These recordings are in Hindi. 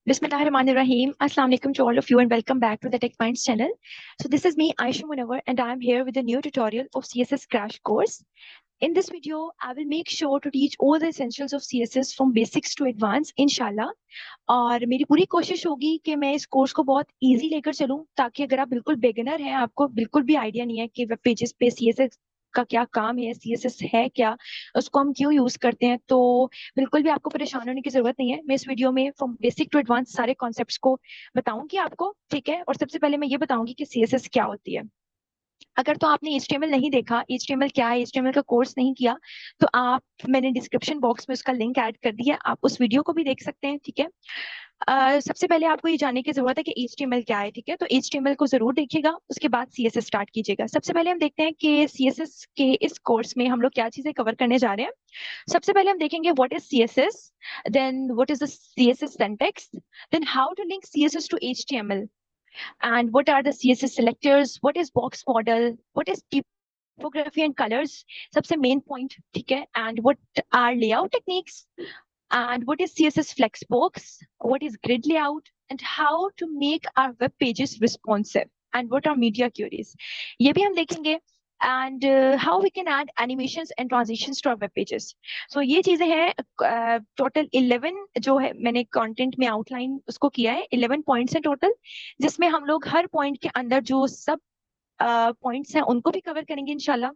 Bismillahirrahmanirrahim. Assalamu alaikum to all of you and welcome back to the Tech Minds channel. So this is me, Aisha Munawar, and I am here with a new tutorial of CSS crash course. In this video, I will make sure to teach all the essentials of CSS from basics to advanced, inshallah. और मेरी पूरी कोशिश होगी कि मैं इस कोर्स को बहुत इजी लेकर चलूं, ताकि अगर आप बिल्कुल बिगिनर हैं, आपको बिल्कुल भी आइडिया नहीं है कि वेब पेजेस पे सीएसएस का क्या काम है, सीएसएस है क्या, उसको हम क्यों यूज करते हैं, तो बिल्कुल भी आपको परेशान होने की जरूरत नहीं है। मैं इस वीडियो में फ्रॉम बेसिक टू एडवांस सारे कॉन्सेप्ट्स को बताऊंगी आपको, ठीक है। और सबसे पहले मैं ये बताऊंगी कि सीएसएस क्या होती है। अगर तो आपने HTML नहीं देखा, HTML क्या है, HTML का कोर्स नहीं किया, तो मैंने डिस्क्रिप्शन बॉक्स में उसका लिंक ऐड कर दिया, आप उस वीडियो को भी देख सकते हैं, ठीक है। सबसे पहले आपको ये जानने की जरूरत है कि HTML क्या है, ठीक है। तो HTML को जरूर देखिएगा, उसके बाद CSS स्टार्ट कीजिएगा। सबसे पहले हम देखते हैं कि CSS के इस कोर्स में हम लोग क्या चीजें कवर करने जा रहे हैं। सबसे पहले हम देखेंगे what is CSS, then what is the CSS syntax, then how to link CSS to HTML, and what are the CSS selectors, what is box model, what is typography and colors, सबसे main point, ठीक है, and what are layout techniques, and what is CSS Flexbox, what is grid layout, and how to make our web pages responsive, and what are media queries, ये भी हम देखेंगे, and how we can add animations and transitions to our web pages. So ये चीजें हैं, टोटल 11 जो है मैंने कंटेंट में आउटलाइन उसको किया है, 11 पॉइंट्स हैं टोटल, जिसमें हम लोग हर पॉइंट के अंदर जो सब पॉइंट्स हैं उनको भी कवर करेंगे इंशाल्लाह,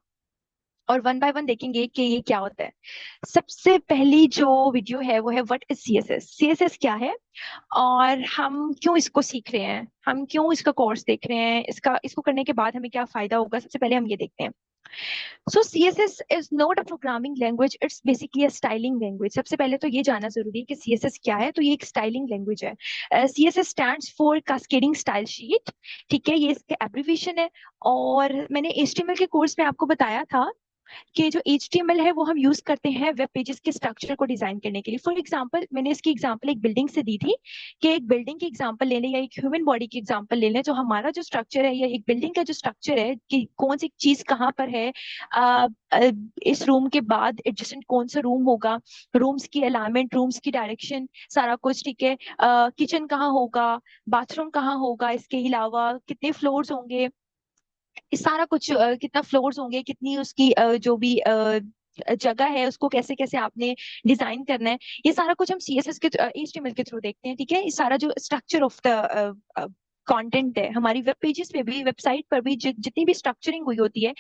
और वन बाय वन देखेंगे कि ये क्या होता है। सबसे पहली जो वीडियो है वो है व्हाट इज सीएसएस, सीएसएस क्या है और हम क्यों इसको सीख रहे हैं, हम क्यों इसका कोर्स देख रहे हैं, इसको करने के बाद हमें क्या फायदा होगा, सबसे पहले हम ये देखते हैं। सो CSS is not a programming language, it's basically a styling language. सबसे पहले तो ये जानना जरूरी है कि CSS क्या है। तो ये एक स्टाइलिंग लैंग्वेज है। CSS stands for cascading style sheet, ठीक है, ये इसका एब्रिविएशन है। और मैंने HTML के कोर्स में आपको बताया था कि जो HTML है वो हम यूज करते हैं वेब पेजेस के स्ट्रक्चर को डिजाइन करने के लिए। फॉर एग्जांपल, मैंने इसकी एग्जांपल एक बिल्डिंग से दी थी कि एक बिल्डिंग की एग्जांपल ले लें या एक ह्यूमन बॉडी की एग्जांपल ले लें। जो हमारा जो स्ट्रक्चर है या एक बिल्डिंग का जो स्ट्रक्चर है कि कौन सी चीज कहाँ पर है, आ, इस रूम के बाद एडजेसेंट कौन सा रूम होगा, रूम्स की अलाइनमेंट, रूम्स की डायरेक्शन, सारा कुछ, ठीक है। किचन कहाँ होगा, बाथरूम कहाँ होगा, इसके अलावा कितने फ्लोर्स होंगे, ये सारा कुछ, कितना फ्लोर्स होंगे, कितनी उसकी जो भी जगह है, उसको कैसे कैसे आपने डिजाइन करना है, ये सारा कुछ हम CSS के HTML के थ्रू देखते हैं, ठीक है। ये सारा जो स्ट्रक्चर ऑफ द कंटेंट है, हमारी वेब पेजेस पे भी, वेबसाइट पर भी जितनी भी स्ट्रक्चरिंग हुई होती है,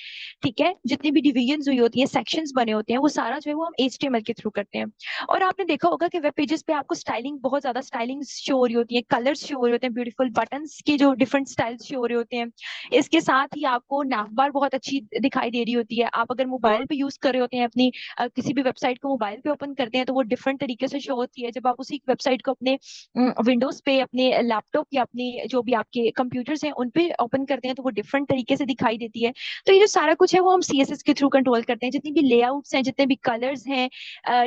ठीक है, जितनी भी डिवीजन हुई होती है, सेक्शंस बने होते हैं, वो सारा जो है वो हम HTML के थ्रू करते हैं। और आपने देखा होगा कि वेब पेजेस पे आपको स्टाइलिंग, बहुत ज्यादा स्टाइलिंग शो हो रही होती है, कलर्स शो हो रहे होते हैं, ब्यूटीफुल बटन्स के जो डिफरेंट स्टाइल्स शो हो रहे होते हैं। इसके साथ ही आपको nav बार बहुत अच्छी दिखाई दे रही होती है। आप अगर मोबाइल पे यूज कर रहे होते हैं अपनी, किसी भी वेबसाइट को मोबाइल पे ओपन करते हैं तो वो डिफरेंट तरीके से शो होती है। जब आप उसी वेबसाइट को अपने विंडोज पे, अपने लैपटॉप या अपने जो भी आपके कंप्यूटर्स हैं उन पे ओपन करते हैं तो वो डिफरेंट तरीके से दिखाई देती है। तो ये जो सारा कुछ है वो हम CSS के थ्रू कंट्रोल करते हैं। जितनी भी लेआउट्स हैं, जितने भी कलर्स हैं,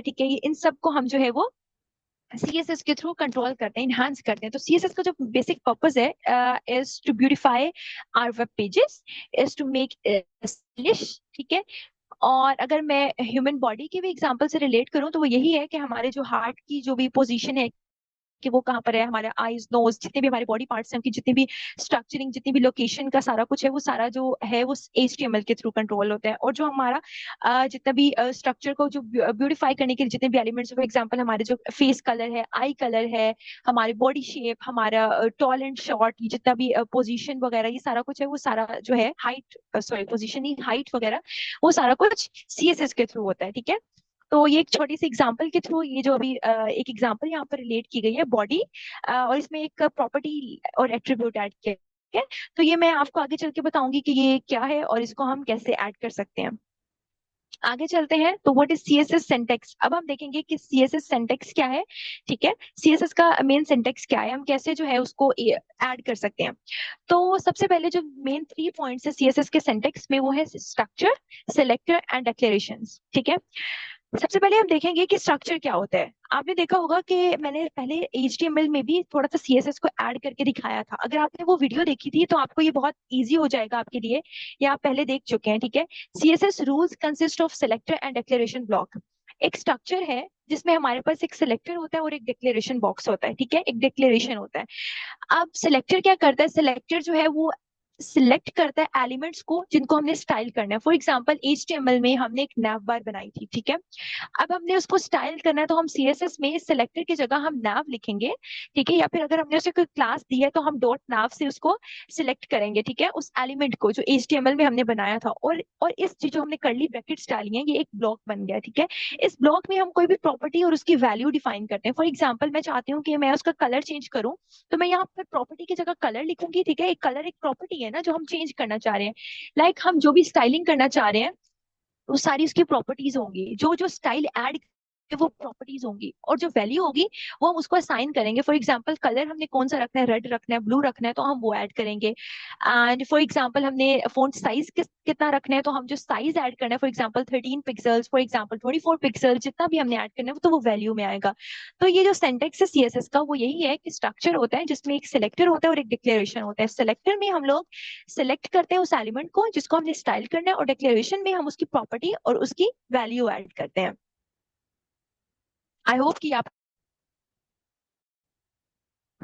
ठीक है, इन सबको हम जो है वो CSS के थ्रू कंट्रोल करते हैं, इनहांस करते हैं। तो CSS का जो बेसिक पर्पस है, is to beautify our web pages, is to make stylish, ठीक है। और अगर मैं ह्यूमन बॉडी के भी एग्जांपल से रिलेट करूं तो वो यही है कि हमारे जो हार्ट की जो भी पोजीशन है कि वो कहाँ पर है, हमारे आईज, नोज, जितने भी हमारे बॉडी पार्ट्स हैं, उनकी जितनी भी स्ट्रक्चरिंग, जितनी भी लोकेशन का सारा कुछ है, वो सारा जो है वो HTML के थ्रू कंट्रोल होता है। और जो हमारा जितना भी स्ट्रक्चर को जो ब्यूटिफाई करने के लिए जितने भी एलिमेंट्स, फॉर एग्जांपल हमारे जो फेस कलर है, आई कलर है, हमारी बॉडी शेप, हमारा टॉल एंड शॉर्ट, जितना भी पोजीशन वगैरह, ये सारा कुछ है वो सारा जो है हाइट, सॉरी पोजीशन ही, हाइट वगैरह, वो सारा कुछ CSS के थ्रू होता है, ठीक है। तो ये एक छोटी सी एग्जांपल के थ्रू, ये जो अभी एक एग्जांपल यहाँ पर रिलेट की गई है बॉडी, और इसमें एक प्रॉपर्टी और एट्रीब्यूट ऐड किया है। तो ये मैं आपको आगे चल के बताऊंगी कि ये क्या है और इसको हम कैसे ऐड कर सकते हैं। आगे चलते हैं तो व्हाट इज CSS सिंटैक्स। अब हम देखेंगे कि CSS सिंटैक्स क्या है, ठीक है, CSS का मेन सिंटैक्स क्या है, हम कैसे जो है उसको ऐड कर सकते हैं। तो सबसे पहले जो मेन 3 पॉइंट्स है CSS के सिंटैक्स में वो है स्ट्रक्चर, सिलेक्टर एंड डिक्लेरेशंस, ठीक है। सबसे पहले हम देखेंगे कि स्ट्रक्चर क्या होता है। आपने देखा होगा कि मैंने पहले HTML में भी थोड़ा सा CSS को ऐड करके दिखाया था। अगर आपने वो वीडियो देखी थी तो आपको ये बहुत इजी हो जाएगा आपके लिए, या आप पहले देख चुके हैं, ठीक है। CSS rules consist of selector and declaration block. एक स्ट्रक्चर है जिसमें हमारे पास एक सिलेक्टर होता है और एक डिक्लेरेशन बॉक्स होता है, ठीक है, एक डिक्लेरेशन होता है। अब सिलेक्टर क्या करता है, सिलेक्टर जो है वो सिलेक्ट करता है एलिमेंट्स को जिनको हमने स्टाइल करना है। फॉर एग्जांपल HTML में हमने एक नैव बार बनाई थी, ठीक है, अब हमने उसको स्टाइल करना है तो हम CSS में सिलेक्टर की जगह हम नैव लिखेंगे, ठीक है, या फिर अगर हमने उसे कोई क्लास दी है तो हम डॉट नैव से उसको सिलेक्ट करेंगे, ठीक है, उस एलिमेंट को जो HTML में हमने बनाया था। और इस जो हमने कर्ली ब्रैकेट्स डाली हैं ये एक ब्लॉक बन गया, ठीक है। इस ब्लॉक में हम कोई भी प्रॉपर्टी और उसकी वैल्यू डिफाइन करते हैं। फॉर एग्जाम्पल मैं चाहती हूँ कि मैं उसका कलर चेंज करूँ, तो मैं यहाँ पर प्रॉपर्टी की जगह कलर लिखूंगी, ठीक है। एक कलर एक प्रॉपर्टी है ना जो हम चेंज करना चाह रहे हैं। हम जो भी स्टाइलिंग करना चाह रहे हैं वो सारी उसकी प्रॉपर्टीज होंगी, जो जो स्टाइल ऐड वो प्रॉपर्टीज होंगी, और जो वैल्यू होगी वो हम उसको असाइन करेंगे। फॉर एग्जांपल कलर हमने कौन सा रखना है, रेड रखना है, ब्लू रखना है, तो हम वो ऐड करेंगे। एंड फॉर एग्जांपल हमने फॉन्ट साइज कितना रखना है, तो हम जो साइज ऐड करना है, for example 13 pixels, for example 24 pixel, जितना भी हमने ऐड करना है तो वो वैल्यू में आएगा। तो ये जो सिंटेक्स है CSS का वो यही है कि स्ट्रक्चर होता है जिसमें एक सिलेक्टर होता है और एक डिक्लेरेशन होता है। सिलेक्टर में हम लोग सिलेक्ट करते हैं उस एलिमेंट को जिसको हमने स्टाइल करना है, और डिक्लेरेशन में हम उसकी प्रॉपर्टी और उसकी वैल्यू ऐड करते हैं। आई होप कि आप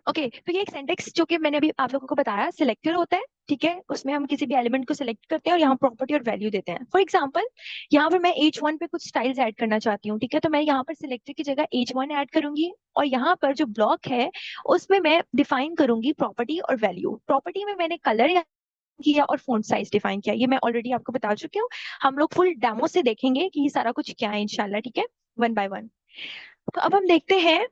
ओके तो ये एक सिंटेक्स जो कि मैंने अभी आप लोगों को बताया, सिलेक्टर होता है, ठीक है, उसमें हम किसी भी एलिमेंट को सिलेक्ट करते हैं और यहाँ प्रॉपर्टी और वैल्यू देते हैं। फॉर एग्जांपल यहाँ पर मैं H1 पे कुछ स्टाइल्स ऐड करना चाहती हूँ, ठीक है, तो मैं यहाँ पर सिलेक्टर की जगह H1 ऐड करूंगी, और यहाँ पर जो ब्लॉक है उसमें मैं डिफाइन करूंगी प्रॉपर्टी और वैल्यू। प्रॉपर्टी में मैंने कलर किया और फॉन्ट साइज डिफाइन किया, ये मैं ऑलरेडी आपको बता चुकी हूँ। हम लोग फुल डेमो से देखेंगे कि ये सारा कुछ क्या है इंशाल्लाह, ठीक है, वन बाय वन। तो अब हम देखते हैं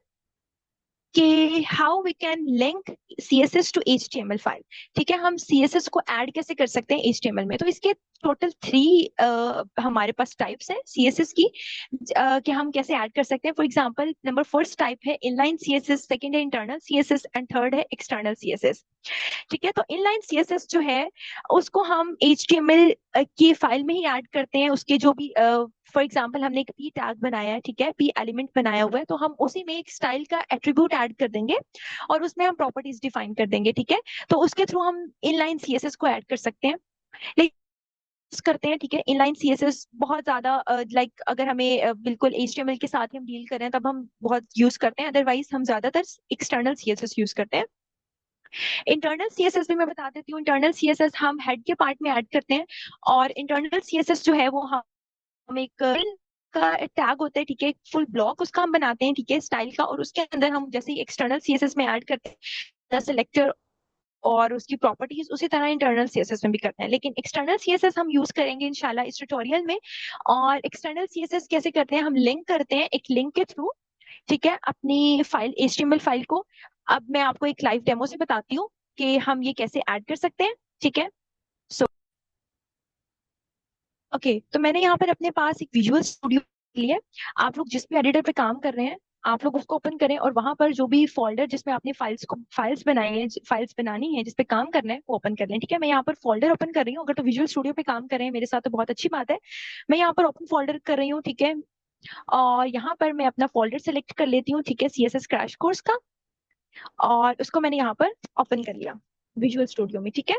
कि how we can link CSS to HTML file. ठीक है, हम CSS को ऐड कैसे कर सकते हैं HTML में। तो इसके टोटल 3 हमारे पास टाइप्स हैं CSS की, कि हम कैसे ऐड कर सकते हैं। For example number first type है इनलाइन CSS, सेकंड है इंटरनल CSS, एंड थर्ड है एक्सटर्नल CSS। ठीक है, तो इनलाइन CSS जो है उसको हम HTML की फाइल में ही ऐड करते हैं। उसके जो भी फॉर एग्जाम्पल हमने एक P टैग बनाया है, ठीक है, P एलिमेंट बनाया हुआ है, तो हम उसी में एक स्टाइल का एट्रीब्यूट ऐड कर देंगे और उसमें हम प्रॉपर्टीज डिफाइन कर देंगे, ठीक है। तो उसके थ्रू हम इनलाइन CSS को ऐड कर सकते हैं, लेकिन use करते हैं, ठीक है। इनलाइन CSS बहुत ज्यादा अगर हमें बिल्कुल HTML के साथ ही हम डील कर रहे हैं तब हम बहुत यूज करते हैं, अदरवाइज हम ज्यादातर एक्सटर्नल CSS यूज करते हैं। इंटरनल CSS भी मैं बता देती हूँ। इंटरनल CSS हम हेड के पार्ट में ऐड करते हैं, और इंटरनल CSS जो है वो हम एक का टैग होता है, ठीक है, फुल ब्लॉक उसका हम बनाते हैं, ठीक है, स्टाइल का, और उसके अंदर हम जैसे एक्सटर्नल CSS में ऐड करते हैं सिलेक्टर और उसकी प्रॉपर्टीज, उसी तरह इंटरनल CSS में भी करते हैं। लेकिन एक्सटर्नल CSS हम यूज करेंगे इंशाल्लाह इस ट्यूटोरियल में। और एक्सटर्नल CSS कैसे करते हैं, हम लिंक करते हैं एक लिंक के थ्रू, ठीक है, अपनी फाइल HTML फाइल को। अब मैं आपको एक लाइव डेमो से बताती हूँ कि हम ये कैसे ऐड कर सकते हैं, ठीक है। सो ओके, तो मैंने यहाँ पर अपने पास एक विजुअल स्टूडियो लिया है। आप लोग जिस भी एडिटर पे काम कर रहे हैं आप लोग उसको ओपन करें, और वहां पर जो भी फोल्डर जिसमें आपने फाइल्स बनाई है, फाइल्स बनानी है, जिस पे काम करना है वो ओपन कर लें, ठीक है। मैं यहाँ पर फोल्डर ओपन कर रही हूँ। अगर तो विजुअल स्टूडियो पे काम कर रहे हैं मेरे साथ तो बहुत अच्छी बात है। मैं यहाँ पर ओपन फोल्डर कर रही हूँ, ठीक है, और यहाँ पर मैं अपना फोल्डर सेलेक्ट कर लेती हूँ, ठीक है, CSS क्रैश कोर्स का, और उसको मैंने यहाँ पर ओपन कर लिया विजुअल स्टूडियो में, ठीक है।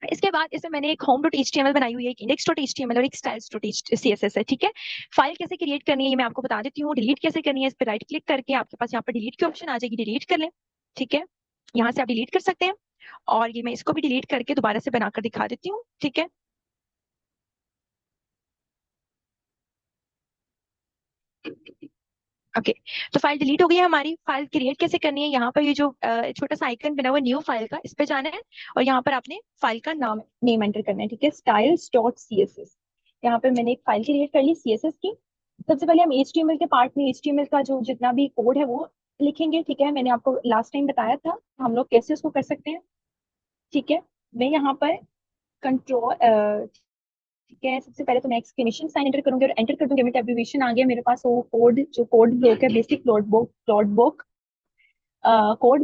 इसके बाद इसमें मैंने एक होम डॉट HTML बनाई हुई है, एक इंडेक्स डॉट HTML और एक स्टाइल्स डॉट CSS है, ठीक है। फाइल कैसे क्रिएट करनी है ये मैं आपको बता देती हूँ। डिलीट कैसे करनी है, इस पर राइट क्लिक करके आपके पास यहाँ पर डिलीट की ऑप्शन आ जाएगी, डिलीट कर लें, ठीक है, यहाँ से आप डिलीट कर सकते हैं। और ये मैं इसको भी डिलीट करके दोबारा से बनाकर दिखा देती हूँ, ठीक है। ओके, तो फाइल डिलीट हो गई है हमारी। फाइल क्रिएट कैसे करनी है, यहाँ पर ये जो छोटा सा आइकन बना हुआ न्यू फाइल का, इस पे जाना है, और यहाँ पर आपने फाइल का नेम एंटर करना है, ठीक है, स्टाइल्स डॉट CSS। यहाँ पर मैंने एक फाइल क्रिएट कर ली CSS की। सबसे पहले हम HTML के पार्ट में HTML का जो जितना भी कोड है वो लिखेंगे, ठीक है। मैंने आपको लास्ट टाइम बताया था हम लोग कैसे उसको कर सकते हैं, ठीक है। मैं यहाँ पर कंट्रोल ठीक है, सबसे पहले तो मैं एक्सक्लेमेशन साइन एंटर करूंगी और एंटर कर दूंगी। मेरा एब्रिविएशन आ गया मेरे पास, वो कोड जो कोड ब्लॉक है, basic plot book code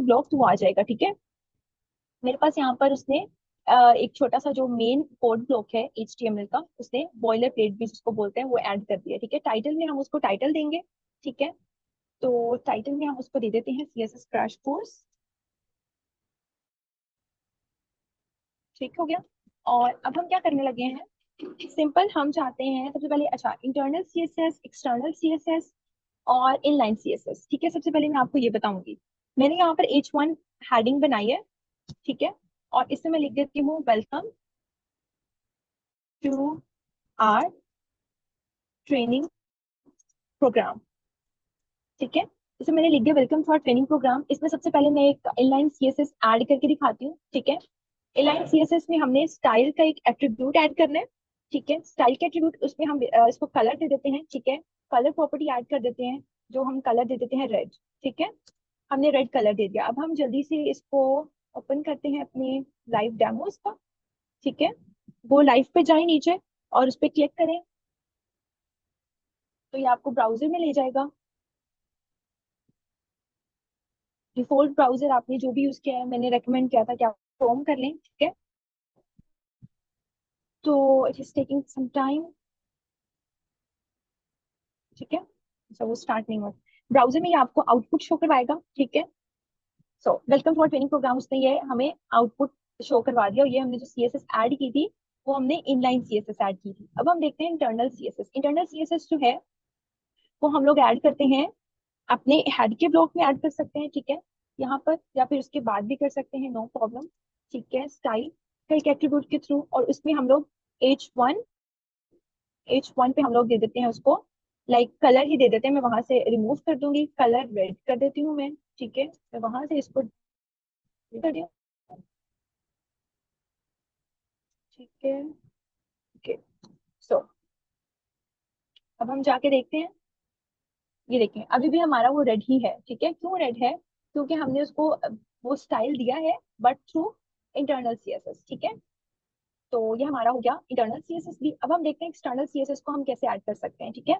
block, तो वो आ जाएगा, ठीक है। मेरे पास यहाँ पर उसने एक छोटा सा जो मेन कोड ब्लॉक है HTML का, उसने बॉयलर प्लेट भी जिसको बोलते हैं वो ऐड कर दिया, ठीक है। टाइटल में हम उसको टाइटल देंगे, ठीक है। तो टाइटल में हम उसको दे देते हैं CSS क्रैश कोर्स, ठीक हो गया। और अब हम क्या करने लगे हैं, सिंपल हम चाहते हैं सबसे पहले, अच्छा, इंटरनल CSS, एक्सटर्नल CSS, और इनलाइन सीएसएस। ठीक है, सबसे पहले मैं आपको ये बताऊंगी। मैंने यहाँ पर H1 हेडिंग बनाई है। ठीक है, और इसमें मैं लिख देती हूँ welcome to our training program. ठीक है, इसे मैंने लिख दिया welcome to our training program. इसमें सबसे पहले मैं एक इनलाइन सीएसएस ऐड करके दिखाती हूँ। ठीक है, इनलाइन सीएसएस में हमने स्टाइल का एक एट्रीब्यूट ऐड करना है। ठीक है, स्टाइल के एट्रीब्यूट, उसमें हम इसको कलर दे देते हैं। ठीक है, कलर प्रॉपर्टी ऐड कर देते हैं, जो हम कलर दे देते हैं रेड। ठीक है, हमने रेड कलर दे दिया। अब हम जल्दी से इसको ओपन करते हैं अपने लाइव डेमोज का। ठीक है, वो लाइव पे जाए नीचे और उस पर क्लिक करें तो ये आपको ब्राउजर में ले जाएगा। डिफॉल्ट ब्राउजर आपने जो भी यूज किया है, मैंने रेकमेंड किया था कि आप क्रोम कर लें। ठीक है, तो it is taking some time. ठीक है, सो वो स्टार्ट नहीं हुआ। ब्राउजर में ये आपको आउटपुट शो करवाएगा। ठीक है, so welcome for training program, उसने ये हमें आउटपुट शो करवा दिया। और ये हमने जो सीएसएस ऐड की थी, वो हमने इनलाइन सीएसएस ऐड की थी। अब हम देखते हैं इंटरनल सीएसएस। इंटरनल सीएसएस जो है वो हम लोग ऐड करते हैं अपने हेड के ब्लॉक में ऐड कर सकते हैं। ठीक है, यहाँ पर, या फिर उसके बाद भी कर सकते हैं, नो प्रॉब्लम। ठीक है, स्टाइल का एक एट्रीब्यूट के थ्रू, और उसमें हम लोग H1 H1 पे हम लोग दे देते हैं उसको लाइक कलर ही दे देते हैं। मैं वहां से रिमूव कर दूंगी, कलर रेड कर देती हूँ मैं। ठीक है, मैं वहां से इसको कर दिया। ठीक है, ओके, सो अब हम जाके देखते हैं। ये देखें, अभी भी हमारा वो रेड ही है। ठीक है, क्यों रेड है? क्योंकि हमने उसको वो स्टाइल दिया है, बट थ्रू इंटरनल सीएसएस। ठीक है, तो ये हमारा हो गया इंटरनल सीएसएस भी। अब हम देखते हैं एक्सटर्नल सीएसएस को हम कैसे ऐड कर सकते हैं। ठीक है,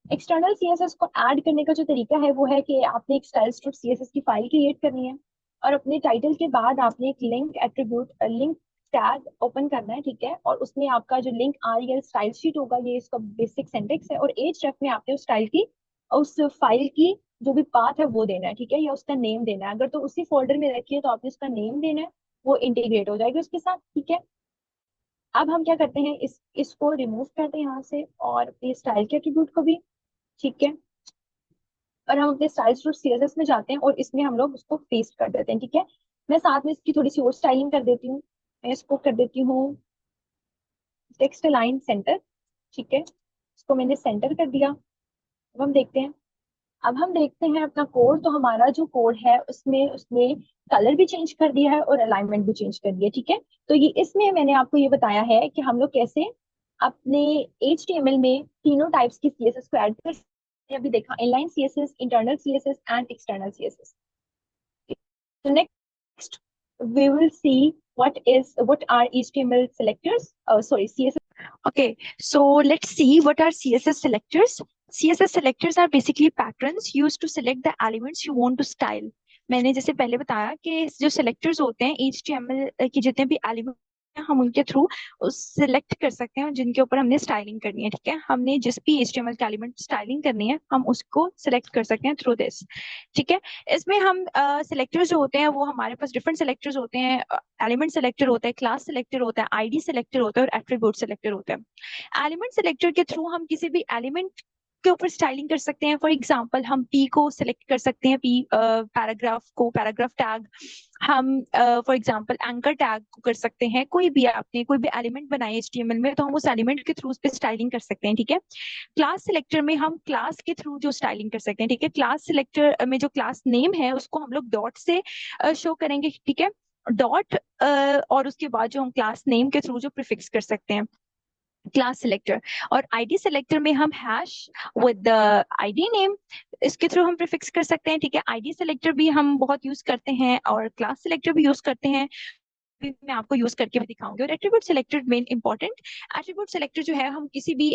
एक्सटर्नल सीएसएस को ऐड करने का जो तरीका है वो है कि आपने एक स्टाइल्स डॉट सीएसएस की फाइल क्रिएट करनी है, और अपने टाइटल के बाद आपने एक link attribute link tag open करना है। ठीक है, और उसमें आपका जो लिंक आरईएल स्टाइल शीट होगा, ये इसका बेसिक सिंटेक्स है। और एच रेफ में आपने उस स्टाइल की, उस फाइल की जो भी पाथ है वो देना है। ठीक है, या उसका नेम देना है। अगर तो उसी फोल्डर में रखी है तो आपने उसका नेम देना है, वो इंटीग्रेट हो जाएगी उसके साथ। ठीक है, अब हम क्या करते हैं, इसको रिमूव करते हैं यहाँ से, और अपने स्टाइल के एट्रीब्यूट को भी। ठीक है, और हम अपने स्टाइल्स डॉट सीएसएस में जाते हैं और इसमें हम लोग उसको पेस्ट कर देते हैं। ठीक है, मैं साथ में इसकी थोड़ी सी और स्टाइलिंग कर देती हूँ। मैं इसको कर देती हूँ टेक्स्ट अलाइन सेंटर। ठीक है, इसको मैंने सेंटर कर दिया। अब हम देखते हैं, अपना कोड। तो हमारा जो कोड है उसमें उसने कलर भी चेंज कर दिया है और अलाइनमेंट भी चेंज कर दिया। ठीक है, तो ये इसमें मैंने आपको ये बताया है कि हम लोग कैसे अपने HTML में तीनों टाइप्स की सीएसएस को ऐड कर सकते हैं। अभी देखा, inline CSS, internal CSS and external CSS. So next we will see what are HTML selectors. Sorry, CSS. Okay, so let's see what are CSS selectors. CSS selectors are basically patterns used to select the elements you want to style. मैंने जैसे पहले बताया कि जो सेलेक्टर्स होते हैं HTML के जितने भी एलिमेंट, हम उनके थ्रू उस सिलेक्ट कर सकते हैं जिनके ऊपर हमने स्टाइलिंग करनी है। ठीक है, हमने जिस भी HTML के एलिमेंट स्टाइलिंग करनी है हम उसको सिलेक्ट कर सकते हैं थ्रू दिस। ठीक है, इसमें हम सिलेक्टर्स जो होते हैं वो हमारे पास डिफरेंट सिलेक्टर्स होते हैं। एलिमेंट सिलेक्टर होता है, क्लास सिलेक्टर होता है, आईडी सिलेक्टर होता है और एट्रीब्यूट सिलेक्टर होता है। एलिमेंट सिलेक्टर के थ्रू हम किसी भी एलिमेंट के ऊपर स्टाइलिंग कर सकते हैं। फॉर एग्जांपल हम पी को सिलेक्ट कर सकते हैं, पी पैराग्राफ को, पैराग्राफ टैग। हम फॉर एग्जांपल एंकर टैग को कर सकते हैं। कोई भी आपने कोई भी एलिमेंट बनाए HTML में तो हम उस एलिमेंट के थ्रू उस पर स्टाइलिंग कर सकते हैं। ठीक है, क्लास सिलेक्टर में हम क्लास के थ्रू जो स्टाइलिंग कर सकते हैं। ठीक है, क्लास सिलेक्टर में जो क्लास नेम है उसको हम लोग डॉट से शो करेंगे। ठीक है, डॉट और उसके बाद जो हम क्लास नेम के थ्रू जो प्रीफिक्स कर सकते हैं, क्लास सिलेक्टर। और आईडी सिलेक्टर में हम hash with the ID name, इसके थ्रू हम प्रीफिक्स कर सकते हैं। ठीक है, आईडी सिलेक्टर भी हम बहुत यूज करते हैं और क्लास सिलेक्टर भी यूज करते हैं, भी मैं आपको यूज करके भी दिखाऊंगी। और attribute selector main important. Attribute selector जो है, हम किसी भी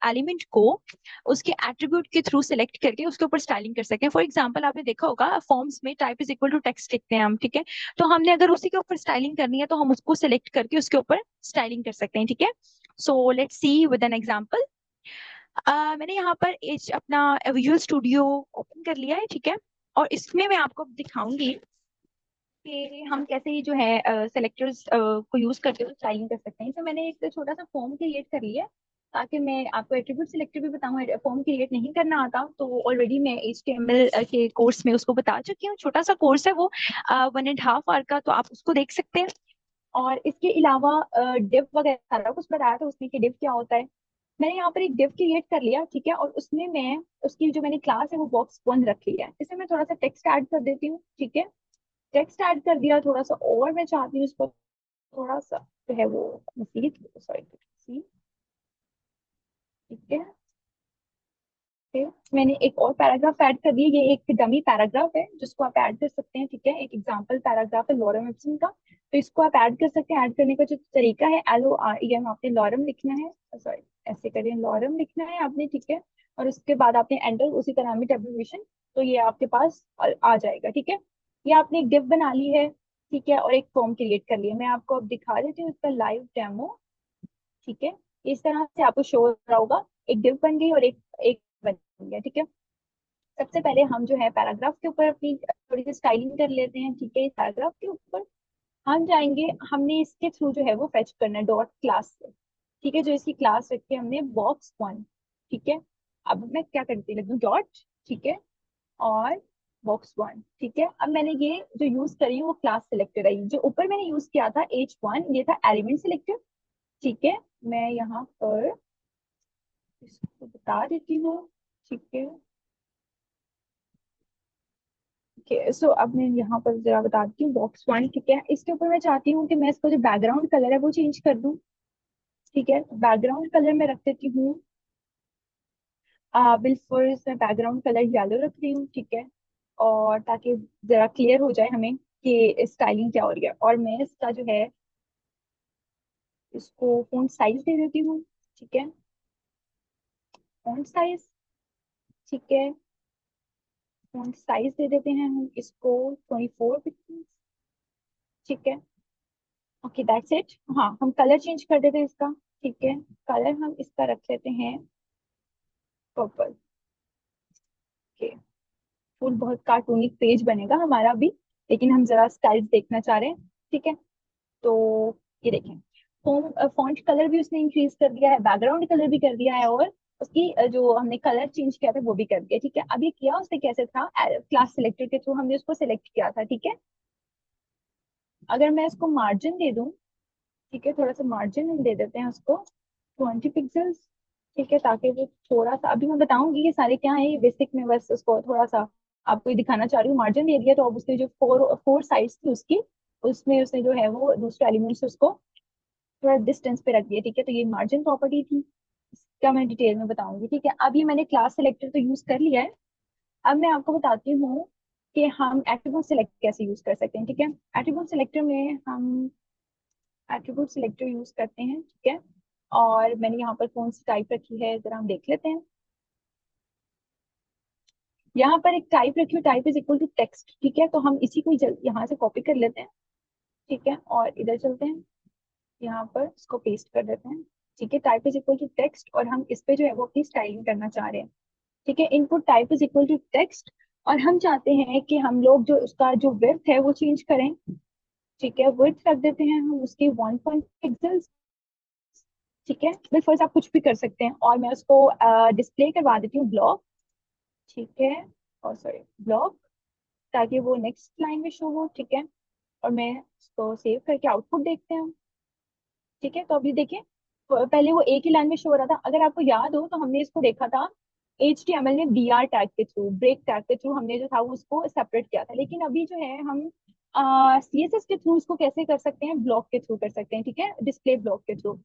एलिमेंट को उसके एट्रीब्यूट के थ्रू सेलेक्ट करके उसके ऊपर स्टाइलिंग कर सकते हैं। फॉर एग्जांपल आपने देखा होगा फॉर्म्स में type is equal to text लिखते हैं हम। ठीक है, तो हमने अगर उसी के ऊपर स्टाइलिंग करनी है तो हम उसको सेलेक्ट करके उसके ऊपर स्टाइलिंग कर सकते हैं। ठीक है, so let's see with an example. मैंने यहाँ पर अपना विजुअल स्टूडियो ओपन कर लिया है। ठीक है, और इसमें मैं आपको दिखाऊंगी कि हम कैसे ही जो है सेलेक्टर्स को यूज करके स्टाइलिंग कर सकते हैं। तो मैंने एक छोटा सा फॉर्म क्रिएट कर लिया है। ताकि मैं आपको एट्रीब्यूट सिलेक्टर भी बताऊं। फॉर्म क्रिएट नहीं करना आता तो ऑलरेडी मैं HTML के कोर्स में उसको बता चुकी हूँ। छोटा सा कोर्स है वो, 1.5 आवर का, तो आप उसको देख सकते हैं। और इसके अलावा डिव वगैरह सारा कुछ बताया था उसमें कि डिव क्या होता है। मैंने यहाँ पर एक डिव क्रिएट कर लिया, ठीक है। और उसमें मैं उसकी जो मैंने क्लास है वो बॉक्स वन रख लिया है। इसमें मैं थोड़ा सा टेक्स्ट ऐड कर देती हूँ, ठीक है। टेक्स्ट ऐड कर दिया थोड़ा सा, और मैं चाहती हूँ इसको थोड़ा सा जो है वो मजीद, सॉरी, ठीक है। फिर मैंने एक और पैराग्राफ ऐड कर दिया। ये एक डमी पैराग्राफ है जिसको आप ऐड कर सकते हैं, ठीक है। एक एग्जांपल पैराग्राफ है लॉरम एप्सन का, तो इसको आप ऐड कर सकते हैं। ऐड करने का जो तरीका है, LOREM आपने लॉरम लिखना है, सॉरी ऐसे करिए, लॉरम लिखना है आपने, ठीक है। और उसके बाद आपने एंटर, उसी तरह में एब्रिविएशन, तो ये आपके पास आ जाएगा, ठीक है। ये आपने एक डिव बना ली है, ठीक है, और एक फॉर्म क्रिएट कर लिया। मैं आपको अब दिखा देती हूँ इसका लाइव डेमो, ठीक है। इस तरह से आपको शो हो रहा होगा, एक डिव बन गई और एक एक बन गया, ठीक है। सबसे पहले हम जो है पैराग्राफ के ऊपर अपनी थोड़ी सी स्टाइलिंग कर लेते हैं, ठीक है। इस पैराग्राफ के ऊपर हम जाएंगे, हमने इसके थ्रू जो है वो फेच करना है डॉट क्लास से, ठीक है। जो इसकी क्लास रखी है हमने बॉक्स वन, ठीक है। अब मैं क्या करती हूँ, डॉट, ठीक है, और बॉक्स वन, ठीक है। अब मैंने ये जो यूज करी है वो क्लास सिलेक्टर है। जो ऊपर मैंने यूज किया था H1, ये था एलिमेंट सिलेक्टर, ठीक है। मैं यहाँ पर इसको बता देती हूँ, ठीक है। ओके, सो अब मैं यहाँ पर जरा बताती हूँ बॉक्स वन, ठीक है। इसके ऊपर मैं चाहती हूँ कि मैं इसका जो बैकग्राउंड कलर है वो चेंज कर दूँ, ठीक है। बैकग्राउंड कलर मैं रख देती हूँ, बिल्कुल मैं बैकग्राउंड कलर येलो रख रही हूँ, ठीक है। और ताकि जरा क्लियर हो जाए हमें कि स्टाइलिंग क्या हो रही है। और मैं इसका जो है इसको फॉन्ट साइज दे देती हूँ, ठीक है। फॉन्ट साइज, ठीक है। फॉन्ट साइज दे देते हैं हम इसको 24 पिक्सल, ठीक है। Okay that's it. हाँ, हम कलर चेंज कर देते हैं इसका, ठीक है। कलर हम इसका रख लेते हैं पर्पल, ओके। फुल बहुत कार्टूनिक पेज बनेगा हमारा भी, लेकिन हम जरा स्टाइल देखना चाह रहे हैं, ठीक है। तो ये देखें, फॉन्ट कलर भी उसने इंक्रीज कर दिया है, बैकग्राउंड कलर भी कर दिया है, और उसकी जो हमने कलर चेंज किया था वो भी कर दिया, ठीक है। अब ये किया उसने कैसे था, क्लास सिलेक्टर के थ्रू हमने उसको सिलेक्ट किया था, ठीक है। अगर मैं इसको मार्जिन दे दूं, ठीक है, थोड़ा सा मार्जिन हम दे देते हैं उसको 20 पिक्सल्स, ठीक है। ताकि वो थोड़ा सा, अभी मैं बताऊंगी ये सारे क्या है, ये बेसिक में बस उसको थोड़ा सा आपको ये दिखाना चाह रही हूँ। मार्जिन दे दिया तो अब उसके जो फोर फोर साइड्स थी उसकी, उसमें उसने जो है वो दूसरे एलिमेंट्स उसको थोड़ा डिस्टेंस पे रख दिया, ठीक है। तो ये मार्जिन प्रॉपर्टी थी, इसका मैं डिटेल में बताऊंगी, ठीक है। अब ये मैंने क्लास सेलेक्टर तो यूज कर लिया है। अब मैं आपको बताती हूँ कि हम एट्रीब्यूट सेलेक्ट कैसे यूज कर सकते हैं, ठीक है। एट्रीब्यूट सेलेक्टर में हम एट्रीब्यूट सिलेक्टर यूज करते हैं, ठीक है। और मैंने यहाँ पर कौन सी टाइप रखी है जरा हम देख लेते हैं। यहाँ पर एक टाइप रखी है, type is equal to text, ठीक है। तो हम इसी को यहाँ से कॉपी कर लेते हैं, ठीक है। और इधर चलते हैं, यहाँ पर इसको पेस्ट कर देते हैं, ठीक है। Type is equal to text, और हम इस पे जो है वो अपनी स्टाइलिंग करना चाह रहे हैं, ठीक है। Input type is equal to text, और हम चाहते हैं कि हम लोग जो उसका जो विड्थ है वो चेंज करें, ठीक है। विड्थ रख देते हैं हम उसकी 1 पिक्सल, ठीक है। बिल्कुल आप कुछ भी कर सकते हैं, और मैं उसको डिस्प्ले करवा देती हूँ ब्लॉक, ठीक है। और सॉरी, ब्लॉक, ताकि वो नेक्स्ट लाइन में शो हो, ठीक है। और मैं इसको सेव करके आउटपुट देखते हैं, ठीक है। तो अभी देखिए, पहले वो एक ही लाइन में शो हो रहा था। अगर आपको याद हो तो हमने इसको देखा था HTML में BR टैग के थ्रू, ब्रेक टैग के थ्रू हमने जो था वो उसको सेपरेट किया था। लेकिन अभी जो है हम CSS के थ्रू इसको कैसे कर सकते हैं, ब्लॉक के थ्रू कर सकते हैं, ठीक है, डिस्प्ले ब्लॉक के थ्रू।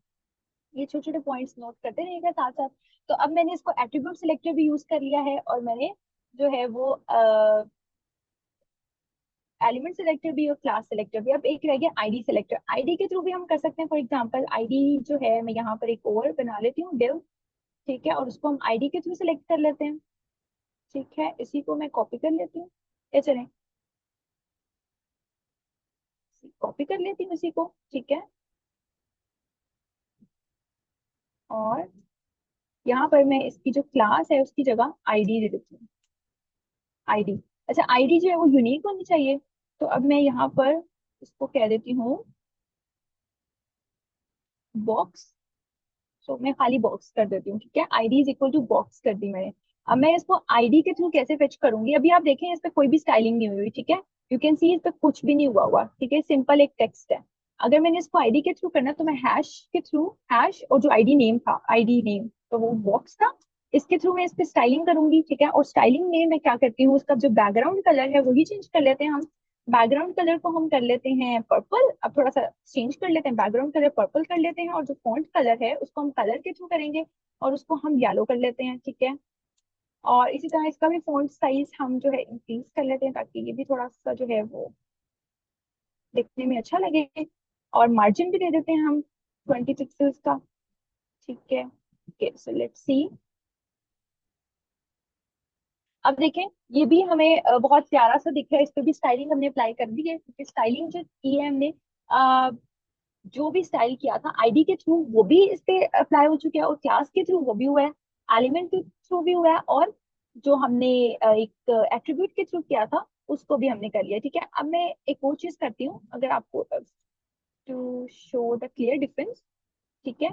ये छोटे छोटे पॉइंट्स नोट करते रहिएगा साथ साथ। तो अब मैंने इसको एट्रीब्यूट सिलेक्टर भी यूज कर लिया है, और मैंने जो है वो एलिमेंट सिलेक्टर भी और क्लास सिलेक्टर भी। अब एक रह गया ID सिलेक्टर। ID के थ्रू भी हम कर सकते हैं। फॉर एग्जांपल ID जो है, मैं यहाँ पर एक और बना लेती हूँ डिव, ठीक है। और उसको हम ID के थ्रू सिलेक्ट कर लेते हैं, ठीक है। इसी को मैं कॉपी कर लेती हूँ, ये चलें, कॉपी कर लेती हूँ इसी को, ठीक है। और यहाँ पर मैं इसकी जो क्लास है उसकी जगह ID दे देती हूँ, ID। अच्छा, ID जो है वो यूनिक होनी चाहिए। तो अब मैं यहाँ पर इसको कह देती हूँ बॉक्स सो मैं खाली बॉक्स कर देती हूँ, ठीक है। ID is equal to box कर दी मैंने। अब मैं इसको आईडी के थ्रू कैसे फेच करूंगी, अभी आप देखें इस पे कोई भी स्टाइलिंग नहीं हुई, ठीक है। यू कैन सी इस पे कुछ भी नहीं हुआ हुआ, ठीक है, सिंपल एक टेक्स्ट है। अगर मैंने इसको आईडी के थ्रू करना तो मैं हैश के थ्रू, हैश और जो आईडी नेम था, आईडी नेम तो वो बॉक्स था, इसके थ्रू मैं इस पे स्टाइलिंग करूंगी, ठीक है। और स्टाइलिंग में मैं क्या करती हूँ, उसका जो बैकग्राउंड कलर है वही चेंज कर लेते हैं हम। बैकग्राउंड कलर को हम कर लेते हैं पर्पल, अब थोड़ा सा चेंज कर लेते हैं, बैकग्राउंड कलर पर्पल कर लेते हैं, और जो फॉन्ट कलर है उसको हम कलर के थ्रू करेंगे और उसको हम येलो कर लेते हैं, ठीक है। और इसी तरह इसका भी फॉन्ट साइज हम जो है इंक्रीज कर लेते हैं ताकि ये भी थोड़ा सा जो है वो दिखने में अच्छा लगे। और मार्जिन भी दे देते हैं हम 20 पिक्सल्स का, ठीक है। Okay, so let's see. अब देखें ये भी हमें बहुत प्यारा सा दिख रहा है, इस पे भी स्टाइलिंग हमने अप्लाई कर दी है, क्योंकि स्टाइलिंग जो की है हमने, जो भी स्टाइल किया था आईडी के थ्रू वो भी इस पे अप्लाई हो चुका है, और क्लास के थ्रू वो भी हुआ है, एलिमेंट के थ्रू भी हुआ है, और जो हमने एक एट्रीब्यूट के थ्रू किया था उसको भी हमने कर लिया, ठीक है। अब मैं एक और चीज करती हूँ, अगर आपको to show the clear difference, ठीक है।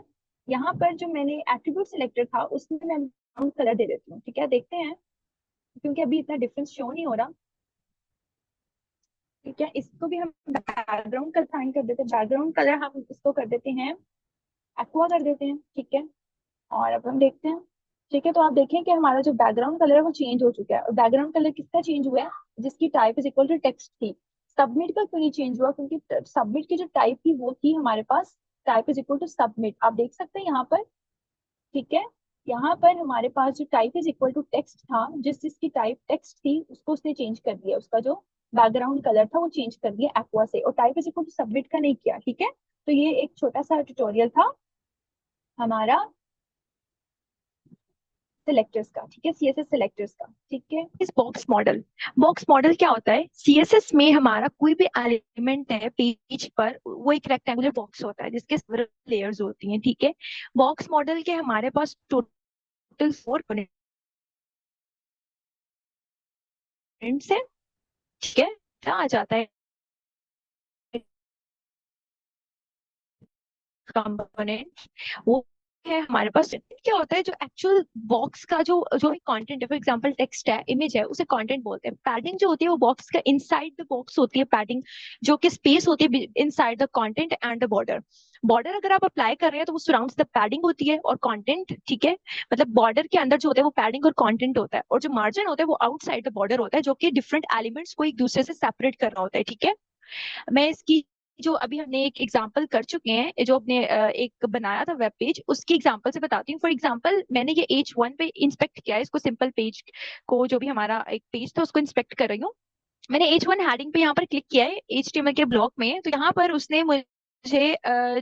यहाँ पर जो मैंने एट्रीब्यूट सिलेक्टर था उसमें मैं ब्राउन कलर दे देती हूँ, ठीक है, देखते हैं, क्योंकि अभी इतना डिफरेंस शो नहीं हो रहा, ठीक है। इसको भी हम बैकग्राउंड का साइन कर देते हैं, बैकग्राउंड कलर हम इसको कर देते हैं एक्वा कर देते हैं, ठीक है। और अब हम देखते हैं, ठीक है। तो आप देखें कि हमारा जो बैकग्राउंड कलर है वो चेंज हो चुका है, और बैकग्राउंड कलर किसका चेंज हुआ है, जिसकी type is equal to text थी। सबमिट का क्यों नहीं चेंज हुआ, क्योंकि सबमिट की जो टाइप थी वो थी हमारे पास type is equal to submit, आप देख सकते हैं यहाँ पर, ठीक है। यहाँ पर हमारे पास जो type is equal to text था, जिस जिसकी टाइप टेक्स्ट थी उसको उसने चेंज कर दिया, उसका जो बैकग्राउंड कलर था वो चेंज कर दिया एक्वा से, और type is equal to submit का नहीं किया, ठीक है। तो ये एक छोटा सा ट्यूटोरियल था हमारा सिलेक्टर्स का, ठीक है, सीएसएस सिलेक्टर्स का, ठीक है। इस बॉक्स मॉडल, बॉक्स मॉडल क्या होता है, सीएसएस में हमारा कोई भी एलिमेंट है पेज पर वो एक रेक्टेंगुलर बॉक्स होता है जिसके लेयर्स होती हैं, ठीक है। बॉक्स मॉडल के हमारे पास टोटल 4 कंपोनेंट्स है, ठीक है। क्या आ जाता है कंपोनेंट, वो है हमारे पास। क्या होता है जो एक्चुअल बॉक्स का जो जो भी कंटेंट है, फॉर एग्जांपल टेक्स्ट है, इमेज है, उसे कंटेंट बोलते हैं। पैडिंग जो होती है वो बॉक्स का इनसाइड द बॉक्स होती है, पैडिंग जो कि स्पेस होती है inside the content and the border. Border अगर आप अप्लाई कर रहे हैं तो वो सराउंड्स द पैडिंग होती है और कंटेंट, ठीक है। मतलब बॉर्डर के अंदर जो होता है वो पैडिंग और कंटेंट होता है, और जो मार्जिन होता है वो आउटसाइड द बॉर्डर होता है, जो कि डिफरेंट एलिमेंट्स को एक दूसरे से सेपरेट करना होता है, ठीक है। मैं इसकी जो अभी हमने एक एग्जांपल कर चुके हैं, जो अपने एक बनाया था वेब पेज, उसकी एग्जांपल से बताती हूँ। फॉर एग्जांपल मैंने ये H1 पे इंस्पेक्ट किया है, इसको सिंपल पेज को, जो भी हमारा एक पेज था उसको इंस्पेक्ट कर रही हूँ। मैंने H1 हेडिंग पे यहाँ पर क्लिक किया है HTML के ब्लॉक में, तो यहाँ पर उसने मुझे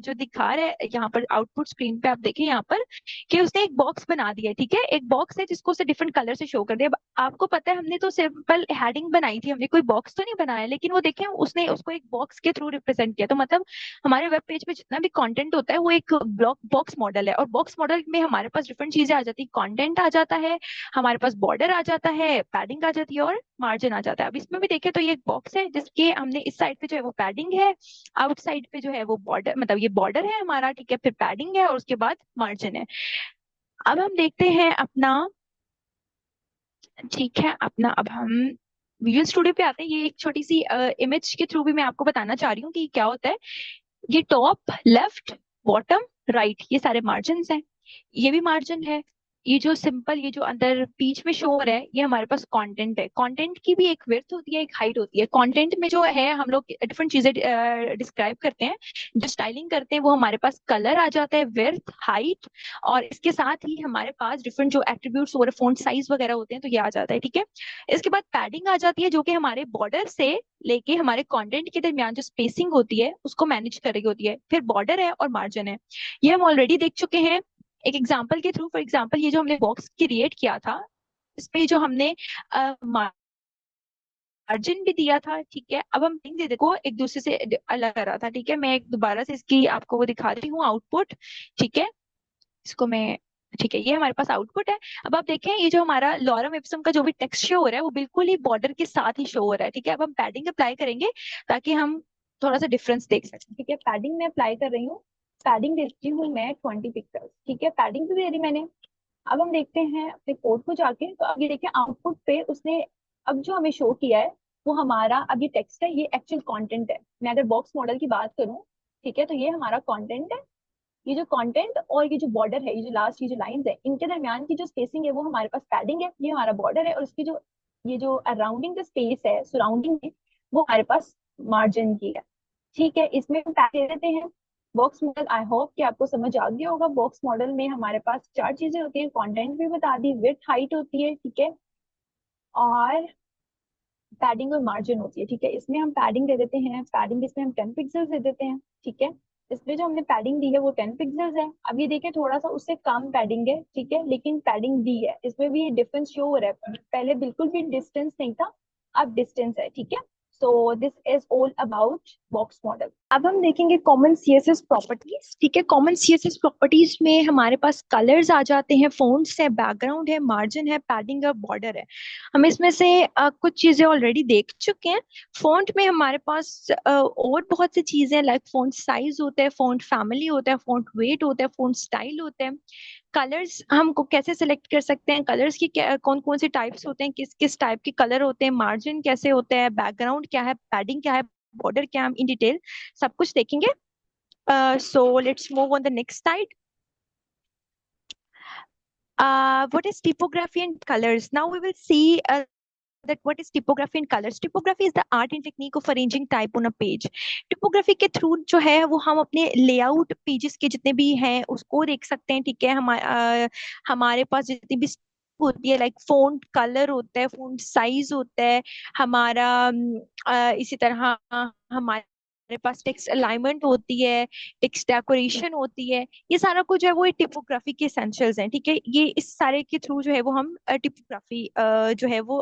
जो दिखा रहा है यहाँ पर आउटपुट स्क्रीन पे, आप देखें यहाँ पर कि उसने एक बॉक्स बना दिया है, ठीक है। एक बॉक्स है जिसको उसे डिफरेंट कलर से शो कर दिया। अब आपको पता है हमने तो सिंपल हेडिंग बनाई थी, हमने कोई बॉक्स तो नहीं बनाया, लेकिन वो देखें उसने उसको एक बॉक्स के थ्रू रिप्रेजेंट किया। तो मतलब हमारे वेब पेज पे जितना भी कंटेंट होता है वो एक ब्लॉक बॉक्स मॉडल है, और बॉक्स मॉडल में हमारे पास डिफरेंट चीजें आ जाती है, कंटेंट आ जाता है, हमारे पास बॉर्डर आ जाता है, पैडिंग आ जाती है, और मार्जिन आ जाता है। अब इसमें भी देखें तो ये एक बॉक्स है जिसके हमने इस साइड पे जो है वो पैडिंग है, आउटसाइड पे जो है वो बॉर्डर, मतलब ये बॉर्डर है हमारा, ठीक है, फिर पैडिंग है और उसके बाद मार्जिन है। अब हम देखते हैं अपना, ठीक है, अपना अब हम विजुअल स्टूडियो पे आते हैं। ये एक छोटी सी इमेज के थ्रू भी मैं आपको बताना चाह रही हूँ कि क्या होता है। ये टॉप, लेफ्ट, बॉटम, राइट, ये सारे मार्जिन हैं, ये भी मार्जिन है। ये जो सिंपल, ये जो अंदर बीच में शो हो रहा है, ये हमारे पास कंटेंट है। कंटेंट की भी एक विड्थ होती है, एक हाइट होती है। कंटेंट में जो है हम लोग डिफरेंट चीजें डिस्क्राइब करते हैं, जो स्टाइलिंग करते हैं, वो हमारे पास कलर आ जाता है, विड्थ, हाइट, और इसके साथ ही हमारे पास डिफरेंट जो एट्रीब्यूट्स और फॉन्ट साइज वगैरह होते हैं, तो ये आ जाता है, ठीक है। इसके बाद पैडिंग आ जाती है, जो कि हमारे बॉर्डर से लेके हमारे कंटेंट के दरमियान जो स्पेसिंग होती है उसको मैनेज कर रही होती है। फिर बॉर्डर है और मार्जिन है, ये हम ऑलरेडी देख चुके हैं एक एग्जांपल के थ्रू। फॉर एग्जांपल ये जो हमने बॉक्स क्रिएट किया था, इसमें जो हमने मार्जिन भी दिया था, ठीक है। अब हम देखो एक दूसरे से अलग कर रहा था, ठीक है। मैं एक दोबारा से इसकी आपको वो दिखा रही हूँ आउटपुट, ठीक है। इसको मैं, ठीक है, ये हमारे पास आउटपुट है। अब आप देखें ये जो हमारा लॉरम इप्सम का जो भी टेक्स्ट शो हो रहा है वो बिल्कुल ही बॉर्डर के साथ ही शो हो रहा है, ठीक है। अब हम पैडिंग अप्लाई करेंगे ताकि हम थोड़ा सा डिफरेंस देख सकें, ठीक है। पैडिंग में अप्लाई कर रही हूँ, पैडिंग देती हूँ मैं 20 पिक्सल्स, ठीक है, पैडिंग भी दे दी मैंने। अब हम देखते हैं अपने कोड को जाके, तो अब ये देखिए आउटपुट पे उसने अब जो हमें शो किया है वो हमारा अब ये टेक्स्ट है, ये एक्चुअल कंटेंट है। मैं अगर बॉक्स मॉडल की बात करूं, ठीक है, तो ये हमारा कंटेंट है। ये जो कंटेंट और ये जो बॉर्डर है, ये जो लास्ट ये जो लाइंस है, इनके दरमियान की जो स्पेसिंग है वो हमारे पास पैडिंग है, ये हमारा बॉर्डर है, और उसकी जो ये जो अराउंडिंग जो स्पेस है, सराउंडिंग है, वो हमारे पास मार्जिन की है। ठीक है, इसमें हम पैक दे देते हैं। बॉक्स मॉडल आई होप कि आपको समझ आ गया होगा। बॉक्स मॉडल में हमारे पास चार चीजें होती है, कंटेंट भी बता दी, विड्थ हाइट होती है, ठीक है, और पैडिंग और मार्जिन होती है। ठीक है, इसमें हम पैडिंग दे देते हैं, पैडिंग इसमें हम 10 पिक्सल्स दे देते हैं। ठीक है, इसमें जो हमने पैडिंग दी है वो 10 पिक्सल्स है। अब ये देखिए थोड़ा सा उससे कम पैडिंग है, ठीक है, लेकिन पैडिंग दी है, इसमें भी डिफरेंस शो हो रहा है। पहले बिल्कुल भी डिस्टेंस नहीं था, अब डिस्टेंस है। ठीक है, so this is all about box model. अब हम देखेंगे कॉमन सीएसएस प्रॉपर्टीज। ठीक है, कॉमन सीएसएस प्रॉपर्टीज में हमारे पास कलर्स आ जाते हैं, फोन्ट्स है, बैकग्राउंड है, मार्जिन है, पैडिंग है, बॉर्डर है। हम इसमें से कुछ चीजें ऑलरेडी देख चुके हैं। फॉन्ट में हमारे पास और बहुत सी चीजें लाइक फॉन्ट साइज होता है, फॉन्ट फैमिली होता है, फॉन्ट वेट होता है, फॉन्ट स्टाइल होता है। कलर्स हमको कैसे सिलेक्ट कर सकते हैं, कलर्स की कौन कौन से टाइप्स होते हैं, किस किस टाइप के कलर होते हैं, मार्जिन कैसे होता है, बैकग्राउंड क्या है, पैडिंग क्या है, बॉर्डर क्या है, हम इन डिटेल सब कुछ देखेंगे। So let's move on the next slide. What is typography and colors? Now we will see that what is typography and colors. Typography is the art and technique of arranging type on a page. Typography के थ्रू जो है वो हम अपने लेआउट पेजेस के जितने भी हैं उसको देख सकते हैं। ठीक है, हमारे पास जितनी भी होती है लाइक फोंट कलर होता है, फोंट साइज होता है हमारा, इसी तरह हमारे पास टेक्स्ट अलाइनमेंट होती है, टेक्स्ट डेकोरेशन होती है। ये सारा कुछ जो है वो टिपोग्राफी के एसेंशियल्स हैं। ठीक है, ये इस सारे के थ्रू जो है वो हम टिपोग्राफी जो है वो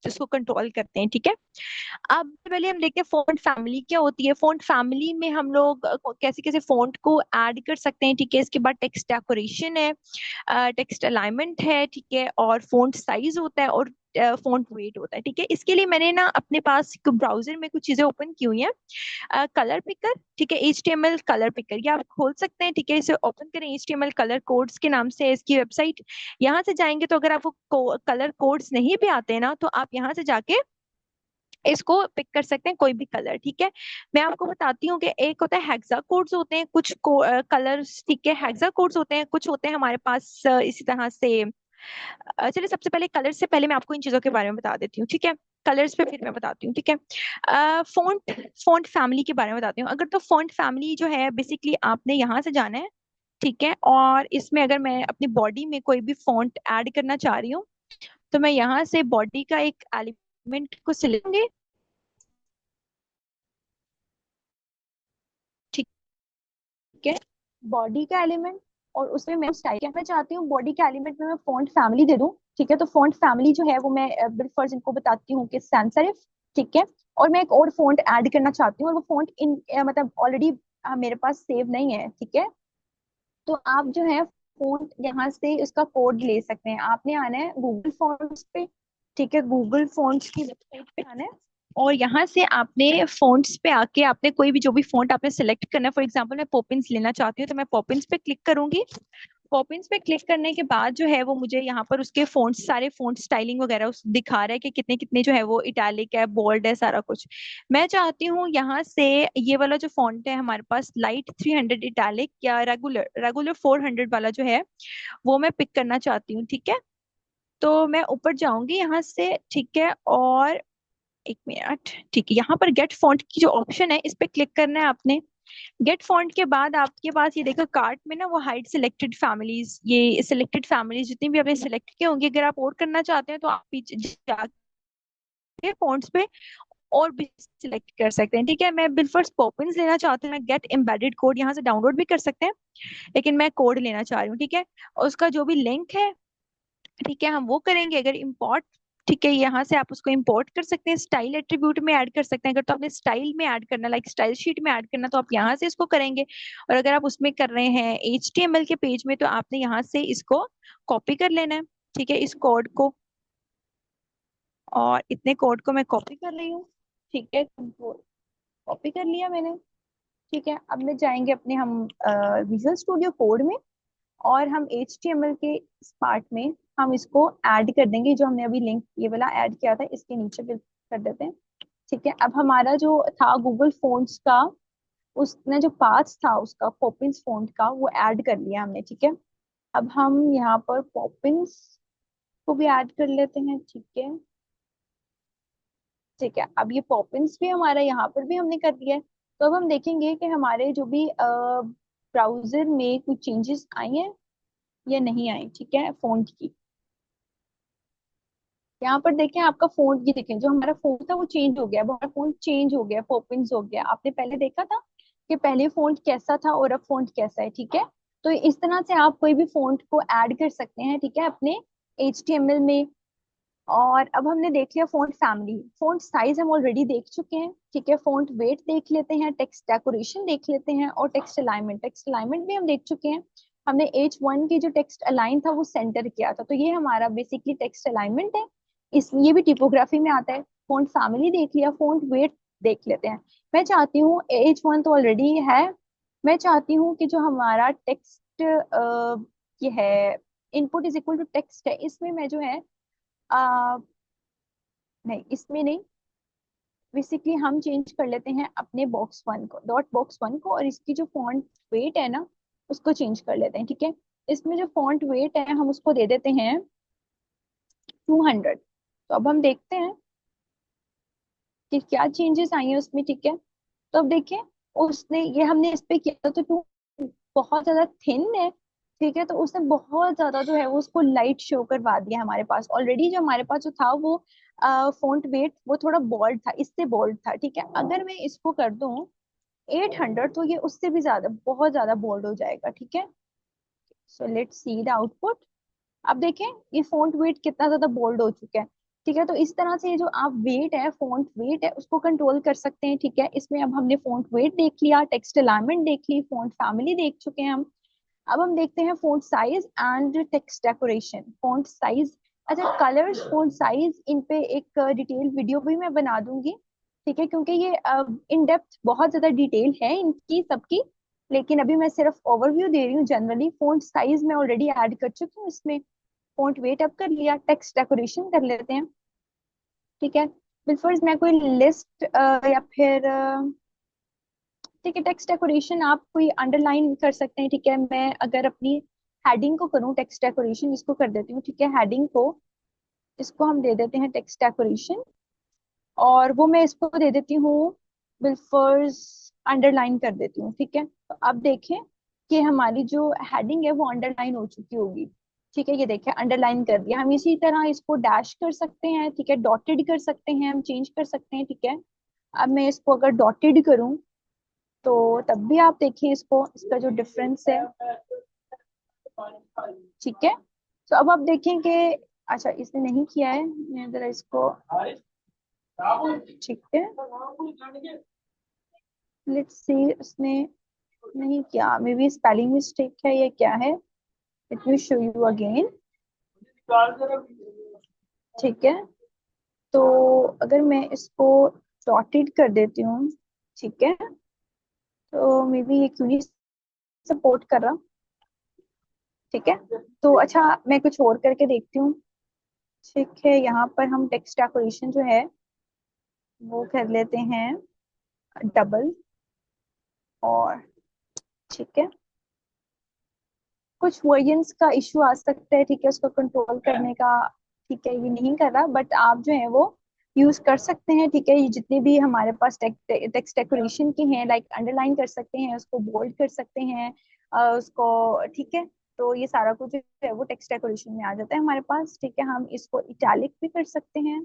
इसको कंट्रोल करते हैं। ठीक है, अब पहले हम देखते हैं फॉन्ट फैमिली क्या होती है। फॉन्ट फैमिली में हम लोग कैसे कैसे फॉन्ट को ऐड कर सकते हैं। ठीक है, इसके बाद टेक्स्ट डेकोरेशन है, टेक्स्ट अलाइनमेंट है, ठीक है, और फॉन्ट साइज होता है, और फॉन्ट वेट होता है। ठीक है, इसके लिए मैंने ना अपने पास ब्राउजर में कुछ चीजें ओपन की हुई हैं। कलर पिकर, ठीक है, HTML कलर पिकर, ये आप खोल सकते हैं। ठीक है, इसे ओपन करें, HTML कलर कोड्स के नाम से है इसकी वेबसाइट। यहाँ से जाएंगे तो अगर आपको कलर कोड्स नहीं भी आते हैं ना, तो आप यहाँ से जाके इसको पिक कर सकते हैं कोई भी कलर। ठीक है, मैं आपको बताती हूँ कि एक होता है हेक्सा कोड्स होते हैं कुछ कलर्स। ठीक है, हेक्सा कोड्स होते हैं, कुछ होते हैं हमारे पास इसी तरह से। चलिए सबसे पहले कलर से पहले मैं आपको इन चीजों के बारे में बता देती हूँ। ठीक है, कलर्स पे फिर मैं बताती हूँ। ठीक है, फॉन्ट फॉन्ट फैमिली के बारे में बताती हूँ। अगर तो फॉन्ट फैमिली जो है बेसिकली आपने यहाँ से जाना है। ठीक है, और इसमें अगर मैं अपनी बॉडी में कोई भी फॉन्ट ऐड करना चाह रही हूँ, तो मैं यहाँ से बॉडी का एक एलिमेंट को सिलेक्ट करूंगी। ठीक है, बॉडी का एलिमेंट, और उसमें मैं स्टाइल क्या मैं चाहती हूँ, बॉडी के एलिमेंट में मैं फॉन्ट फैमिली दे दूं। ठीक है, तो फॉन्ट फैमिली जो है वो मैं बिलफर्ज इनको बताती हूँ कि सैंसेरिफ। ठीक है, और मैं एक और फॉन्ट ऐड करना चाहती हूँ, और वो फॉन्ट इन मतलब ऑलरेडी मेरे पास सेव नहीं है। ठीक है, तो आप जो है फॉन्ट यहाँ से उसका कोड ले सकते हैं। आपने आना है गूगल फॉन्ट्स पे। ठीक है, गूगल फॉन्ट्स की वेबसाइट पे आना है, और यहाँ से आपने फॉन्ट्स पे आके आपने कोई भी जो भी फॉन्ट आपने सेलेक्ट करना है। फॉर एग्जांपल मैं पॉपिंस लेना चाहती हूँ, तो मैं पॉपिंस पे क्लिक करूंगी। पॉपिंस पे क्लिक करने के बाद जो है वो मुझे यहाँ पर उसके फॉन्ट सारे फॉन्ट स्टाइलिंग वगैरह उस दिखा रहा है कि कितने कितने जो है वो इटैलिक है, बोल्ड है, सारा कुछ। मैं चाहती हूँ यहाँ से ये वाला जो फॉन्ट है हमारे पास लाइट 300 इटैलिक या रेगुलर रेगुलर 400 वाला जो है वो मैं पिक करना चाहती हूँ। ठीक है, तो मैं ऊपर जाऊंगी यहाँ से। ठीक है, और एक मिनट, ठीक है, यहाँ पर गेट फॉन्ट की जो ऑप्शन है इस पे क्लिक करना है आपने। गेट फॉन्ट के बाद आपके पास ये देखो कार्ट में ना वो हाइड सिलेक्टेड फैमिलीज, ये सिलेक्टेड फैमिलीज जितनी भी आपने सिलेक्ट किए होंगे, अगर आप और करना चाहते हैं तो आप पीछे जाके फॉन्ट्स पे और भी सिलेक्ट कर सकते हैं। ठीक है, मैं बिलफर्स पॉपिंस लेना चाहती हूँ, मैं गेट एम्बेडेड कोड यहाँ से डाउनलोड भी कर सकते हैं, लेकिन मैं कोड लेना चाह रही हूँ। ठीक है, और उसका जो भी लिंक है, ठीक है, हम वो करेंगे। अगर इम्पोर्ट, ठीक है, यहाँ से आप उसको इंपोर्ट कर सकते हैं, स्टाइल एट्रीब्यूट में ऐड कर सकते हैं। अगर तो आपने स्टाइल में ऐड करना, लाइक स्टाइल शीट में ऐड करना, तो आप यहाँ से इसको करेंगे। और अगर आप उसमें कर रहे हैं HTML के पेज में, तो आपने यहाँ से इसको कॉपी कर लेना है। ठीक है, इस कोड को, और इतने कोड को मैं कॉपी कर रही हूँ। ठीक है, कॉपी कर लिया मैंने। ठीक है, अब मैं जाएंगे अपने हम विजुअल स्टूडियो कोड में, और हम HTML के इस पार्ट में हम इसको ऐड कर देंगे, जो हमने अभी लिंक ये वाला ऐड किया था इसके नीचे फिल कर देते हैं। ठीक है, अब हमारा जो था गूगल फोन्ट्स का, उसने जो पाथ था उसका पॉपिंस फॉन्ट का, वो ऐड कर लिया हमने। ठीक है, अब हम यहाँ पर पॉपिंस को भी ऐड कर लेते हैं। ठीक है, ठीक है, अब ये पॉपिंस भी हमारा यहाँ पर भी हमने कर दिया है। तो अब हम देखेंगे कि हमारे जो भी ब्राउजर में कुछ चेंजेस आई हैं या नहीं आई। ठीक है, फॉन्ट की यहाँ पर देखें, आपका फोन ये देखें, जो हमारा फोन था वो चेंज हो गया। अब हमारा फोन चेंज हो गया, पॉपिंस हो गया। आपने पहले देखा था कि पहले फोन कैसा था और अब फोन कैसा है। ठीक है, तो इस तरह से आप कोई भी फोन को ऐड कर सकते हैं, ठीक है, अपने HTML में। और अब हमने देख लिया फ़ॉन्ट फैमिली, फ़ॉन्ट साइज हम ऑलरेडी देख चुके हैं। ठीक है, फ़ॉन्ट वेट देख लेते हैं, टेक्स्ट डेकोरेशन देख लेते हैं, और टेक्स्ट अलाइनमेंट भी हम देख चुके हैं। हमने H1 की जो टेक्स्ट अलाइन था वो सेंटर किया था, तो ये हमारा बेसिकली टेक्स्ट अलाइनमेंट है। इस ये भी टिपोग्राफी में आता है। फ़ॉन्ट फैमिली देख लिया, फ़ॉन्ट वेट देख लेते हैं। मैं चाहती हूँ, H1 तो ऑलरेडी है, मैं चाहती हूँ कि जो हमारा टेक्स्ट ये है, input is equal to text है, इसमें मैं जो है आ, नहीं, इसमें नहीं, बेसिकली हम चेंज कर लेते हैं अपने बॉक्स 1 को, डॉट बॉक्स 1 को, और इसकी जो फॉन्ट वेट है ना उसको चेंज कर लेते हैं। ठीक है, इसमें जो फॉन्ट वेट है हम उसको दे देते हैं 200। तो अब हम देखते हैं कि क्या चेंजेस आई हैं उसमें। ठीक है, तो अब देखिए, उसने ये हमने इस पे किया था तो टू बहुत ज्यादा थिन है। ठीक है, तो उसने बहुत ज्यादा जो है वो उसको लाइट शो करवा दिया हमारे पास। ऑलरेडी जो हमारे पास जो था वो फॉन्ट वेट वो थोड़ा बोल्ड था, इससे बोल्ड था। ठीक है, अगर मैं इसको कर दूं 800 तो ये उससे भी ज्यादा बहुत ज्यादा बोल्ड हो जाएगा। ठीक है, so let's see the output. अब देखें ये फॉन्ट वेट कितना ज्यादा बोल्ड हो चुका है। ठीक है, तो इस तरह से ये जो आप वेट है, फॉन्ट वेट है, उसको कंट्रोल कर सकते हैं। ठीक है, इसमें अब हमने फॉन्ट वेट देख लिया, टेक्स्ट अलाइनमेंट देख ली, फॉन्ट फैमिली देख चुके हैं हम। अब हम देखते हैं font size and text decoration. Font size, अच्छा, कलर्स, फॉन्ट साइज, इन पे एक डिटेल वीडियो भी मैं बना दूंगी। ठीक है, क्योंकि ये इन डेप्थ बहुत ज्यादा डिटेल है इनकी सबकी, लेकिन अभी मैं सिर्फ ओवरव्यू दे रही हूँ। जनरली फॉन्ट साइज मैं ऑलरेडी ऐड कर चुकी हूँ इसमें, फॉन्ट वेट अप कर लिया, टेक्स्ट डेकोरेशन कर लेते हैं। ठीक है, बिल्कुल, मैं कोई लिस्ट या फिर ठीक है, टेक्स्ट डेकोरेशन आप कोई अंडरलाइन कर सकते हैं। ठीक है, मैं अगर अपनी हेडिंग को करूँ टेक्स्ट डेकोरेशन, इसको कर देती हूँ। ठीक है, हेडिंग को, इसको हम दे देते हैं टेक्स्ट डेकोरेशन, और वो मैं इसको दे देती हूँ बिल्फर्स, अंडरलाइन कर देती हूँ। ठीक है, तो अब देखें कि हमारी जो हेडिंग है वो अंडरलाइन हो चुकी होगी। ठीक है, ये देखें अंडरलाइन कर दिया। हम इसी तरह इसको डैश कर सकते हैं। ठीक है, डॉटेड कर सकते हैं, हम चेंज कर सकते हैं। ठीक है, अब मैं इसको अगर डॉटेड करूँ तो तब भी आप देखिए इसको, इसका जो डिफरेंस है। ठीक है, तो अब आप देखें कि अच्छा इसने नहीं किया है, मैं जरा इसको, ठीक है, लेट्स सी, उसने नहीं किया, मे बी स्पेलिंग मिस्टेक है या क्या है। Let me show you again. ठीक है, तो अगर मैं इसको डॉटेड कर देती हूँ, ठीक है, तो मे बी ये क्यों नहीं सपोर्ट कर रहा। ठीक है, तो अच्छा मैं कुछ और करके देखती हूँ। ठीक है, यहाँ पर हम टेक्स्ट डेकोरेशन जो है वो कर लेते हैं डबल, और ठीक है, कुछ वर्जन्स का इशू आ सकता है। ठीक है, उसको कंट्रोल करने का, ठीक है, ये नहीं कर रहा, बट आप जो है वो यूज कर सकते हैं। ठीक है, ये जितने भी हमारे पास टेक्स्ट डेकोरेशन के हैं, लाइक अंडरलाइन कर सकते हैं, उसको बोल्ड कर सकते हैं, उसको, ठीक है, तो ये सारा कुछ जो है वो टेक्स्ट डेकोरेशन में आ जाता है हमारे पास। ठीक है, हम इसको इटैलिक भी कर सकते हैं।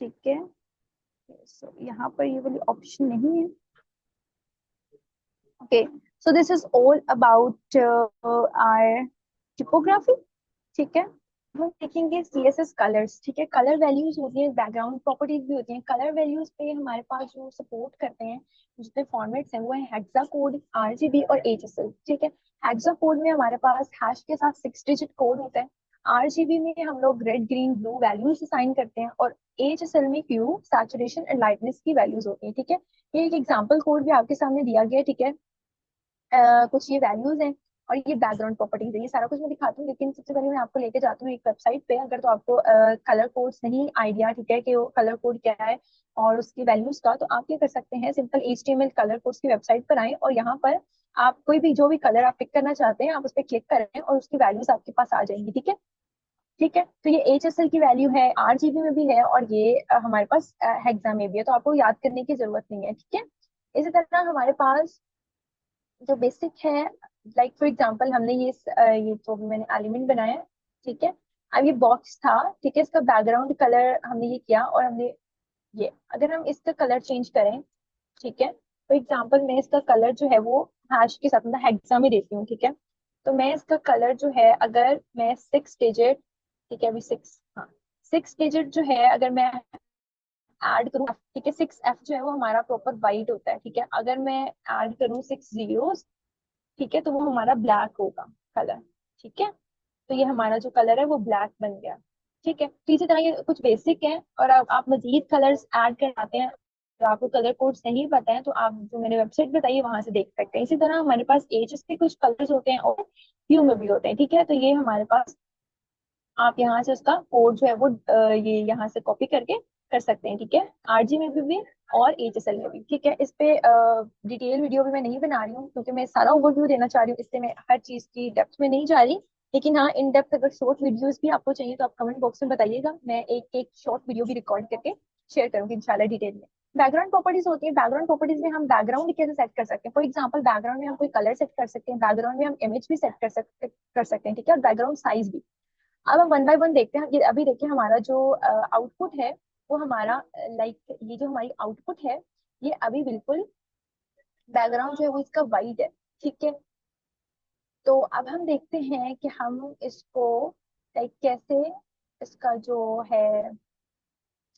ठीक है, सो यहाँ पर ये वाली ऑप्शन नहीं है। Okay, so this is all about our typography. ठीक है, हम देखेंगे CSS कलर्स। ठीक है, कलर वैल्यूज होती है, बैकग्राउंड प्रॉपर्टीज भी होती हैं। कलर वैल्यूज पे हमारे पास जो सपोर्ट करते हैं, जितने फॉर्मेट्स हैं, वो है हेक्सा कोड, RGB और HSL। ठीक है, हेक्सा कोड में हमारे पास हैश के साथ 6 डिजिट कोड होता है, आरजीबी में हम लोग red green blue values assign करते हैं, और एचएसएल में ह्यू सैचुरेशन एंड लाइटनेस की वैल्यूज होती है। ठीक है, ये एक एग्जांपल कोड भी आपके सामने दिया गया है। ठीक है, कुछ ये वैल्यूज हैं और ये बैकग्राउंड प्रॉपर्टीज है। ये सारा कुछ मैं दिखाती हूँ, लेकिन सबसे पहले मैं आपको लेके जाती हूँ एक वेबसाइट पे। अगर तो आपको कलर कोड्स नहीं आइडिया, ठीक है, कि वो कलर कोड क्या है और उसकी वैल्यूज का, तो आप क्या कर सकते हैं, सिंपल HTML कलर कोड्स की वेबसाइट पर आए और यहाँ पर आप कोई भी जो भी कलर आप पिक करना चाहते हैं, आप उस पर क्लिक करें और उसकी वैल्यूज आपके पास आ जाएंगी। ठीक है, ठीक है, तो ये HSL की वैल्यू है, RGB में भी है, और ये हमारे पास हेक्सा में भी है, तो आपको याद करने की जरूरत नहीं है। ठीक है, इसी तरह हमारे पास जो बेसिक है, लाइक फॉर एग्जांपल हमने ये तो भी मैंने एलिमेंट बनाया है। ठीक है, अब ये बॉक्स था, ठीक है, इसका बैकग्राउंड कलर हमने ये किया, और हमने ये, अगर हम इसका कलर चेंज करें, ठीक है, फॉर एग्जांपल मैं इसका कलर जो है वो हैश के साथ, मतलब हेक्सा में देती हूँ। ठीक है, तो मैं इसका कलर जो है, अगर मैं 6 डिजिट, ठीक है, अभी 6, हाँ, 6 डिजिट जो है अगर मैं ऐड करूँ, ठीक है, 6F जो है वो हमारा प्रॉपर वाइट होता है। ठीक है, अगर मैं ऐड करूँ 6 जीरो, ठीक है, तो वो हमारा ब्लैक होगा कलर। ठीक है, तो ये हमारा जो कलर है वो ब्लैक बन गया। ठीक है, तो इसी तरह ये कुछ बेसिक है, और अब आप मजीद कलर्स ऐड कराते हैं, तो आपको कलर कोड्स नहीं पता है तो आप जो मैंने वेबसाइट बताई है वहां से देख सकते हैं। इसी तरह हमारे पास एजेस के कुछ कलर्स होते हैं और ह्यू में भी होते हैं। ठीक है, तो ये हमारे पास, आप यहाँ से उसका कोड जो है वो ये यहाँ से कॉपी करके कर सकते हैं। ठीक है, आरजी में भी और HSL में भी। ठीक है, इस पे डिटेल वीडियो भी मैं नहीं बना रही हूँ, क्योंकि मैं सारा ओवरव्यू देना चाह रही हूँ, इससे मैं हर चीज की डेप्थ में नहीं जा रही। लेकिन हाँ, इन डेप्थ अगर शॉर्ट वीडियोस भी आपको चाहिए तो आप कमेंट बॉक्स में बताइएगा, मैं एक एक शॉर्ट वीडियो भी रिकॉर्ड करके शेयर करूंगी इंशाल्लाह डिटेल में। बैकग्राउंड प्रॉपर्टीज होती है, बैकग्राउंड प्रॉपर्टीज में हम बैकग्राउंड कैसे सेट कर सकते हैं, फॉर एग्जाम्पल बैकग्राउंड में हम कोई कलर सेट कर सकते हैं, बैकग्राउंड में हम इमेज भी सेट कर सकते हैं। ठीक है, और बैकग्राउंड साइज भी। अब हम वन बाय वन देखते हैं। ये अभी देखिए हमारा जो आउटपुट है वो हमारा, लाइक ये जो हमारी आउटपुट है, ये अभी बिल्कुल बैकग्राउंड जो है वो इसका वाइट है। ठीक है, तो अब हम देखते हैं कि हम इसको लाइक कैसे इसका जो है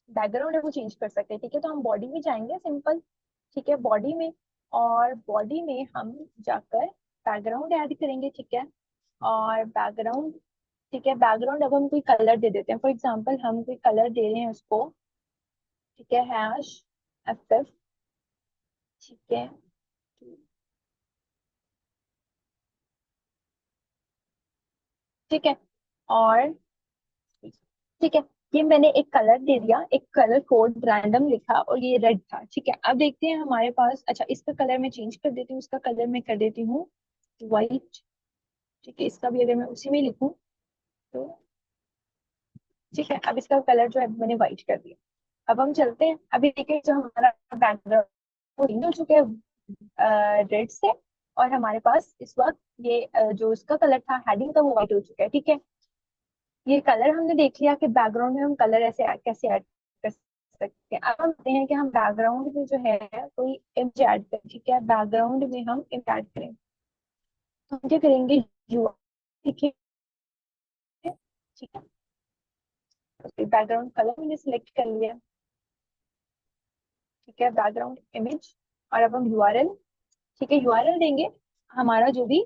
बैकग्राउंड है वो चेंज कर सकते हैं। ठीक है, तो हम बॉडी में जाएंगे सिंपल। ठीक है, बॉडी में, और बॉडी में हम जाकर बैकग्राउंड ऐड करेंगे। ठीक है, और बैकग्राउंड, ठीक है, बैकग्राउंड अब हम कोई कलर दे देते हैं, फॉर एग्जांपल हम कोई कलर दे रहे हैं उसको। ठीक है, हैश FF, ठीक है, ठीक है, और ठीक है, ये मैंने एक कलर दे दिया, एक कलर कोड रैंडम लिखा, और ये रेड था। ठीक है, अब देखते हैं हमारे पास, अच्छा इसका कलर मैं चेंज कर देती हूँ, इसका कलर मैं कर देती हूँ वाइट। ठीक है, इसका भी अगर मैं उसी में लिखूं तो, ठीक है, अब इसका कलर जो है मैंने व्हाइट कर दिया। अब हम चलते हैं, अभी देखिए जो हमारा बैकग्राउंड वो चेंज हो चुके हैं रेड से, और हमारे पास इस वक्त ये जो इसका कलर था हेडिंग का वो व्हाइट हो चुका है। ठीक है, ये कलर हमने देख लिया कि बैकग्राउंड में हम कलर ऐसे कैसे ऐड कर सकते हैं। अब हम देखते हैं कि हम बैकग्राउंड में जो है कोई इमेज ऐड करें। ठीक है, बैकग्राउंड में हम इमेज ऐड करें, तो हम क्या करेंगे, यू, ठीक है, ठीक है, बैकग्राउंड कलर मैंने सिलेक्ट कर लिया। ठीक है, बैकग्राउंड इमेज, और अब हम URL, ठीक है, URL देंगे हमारा जो भी,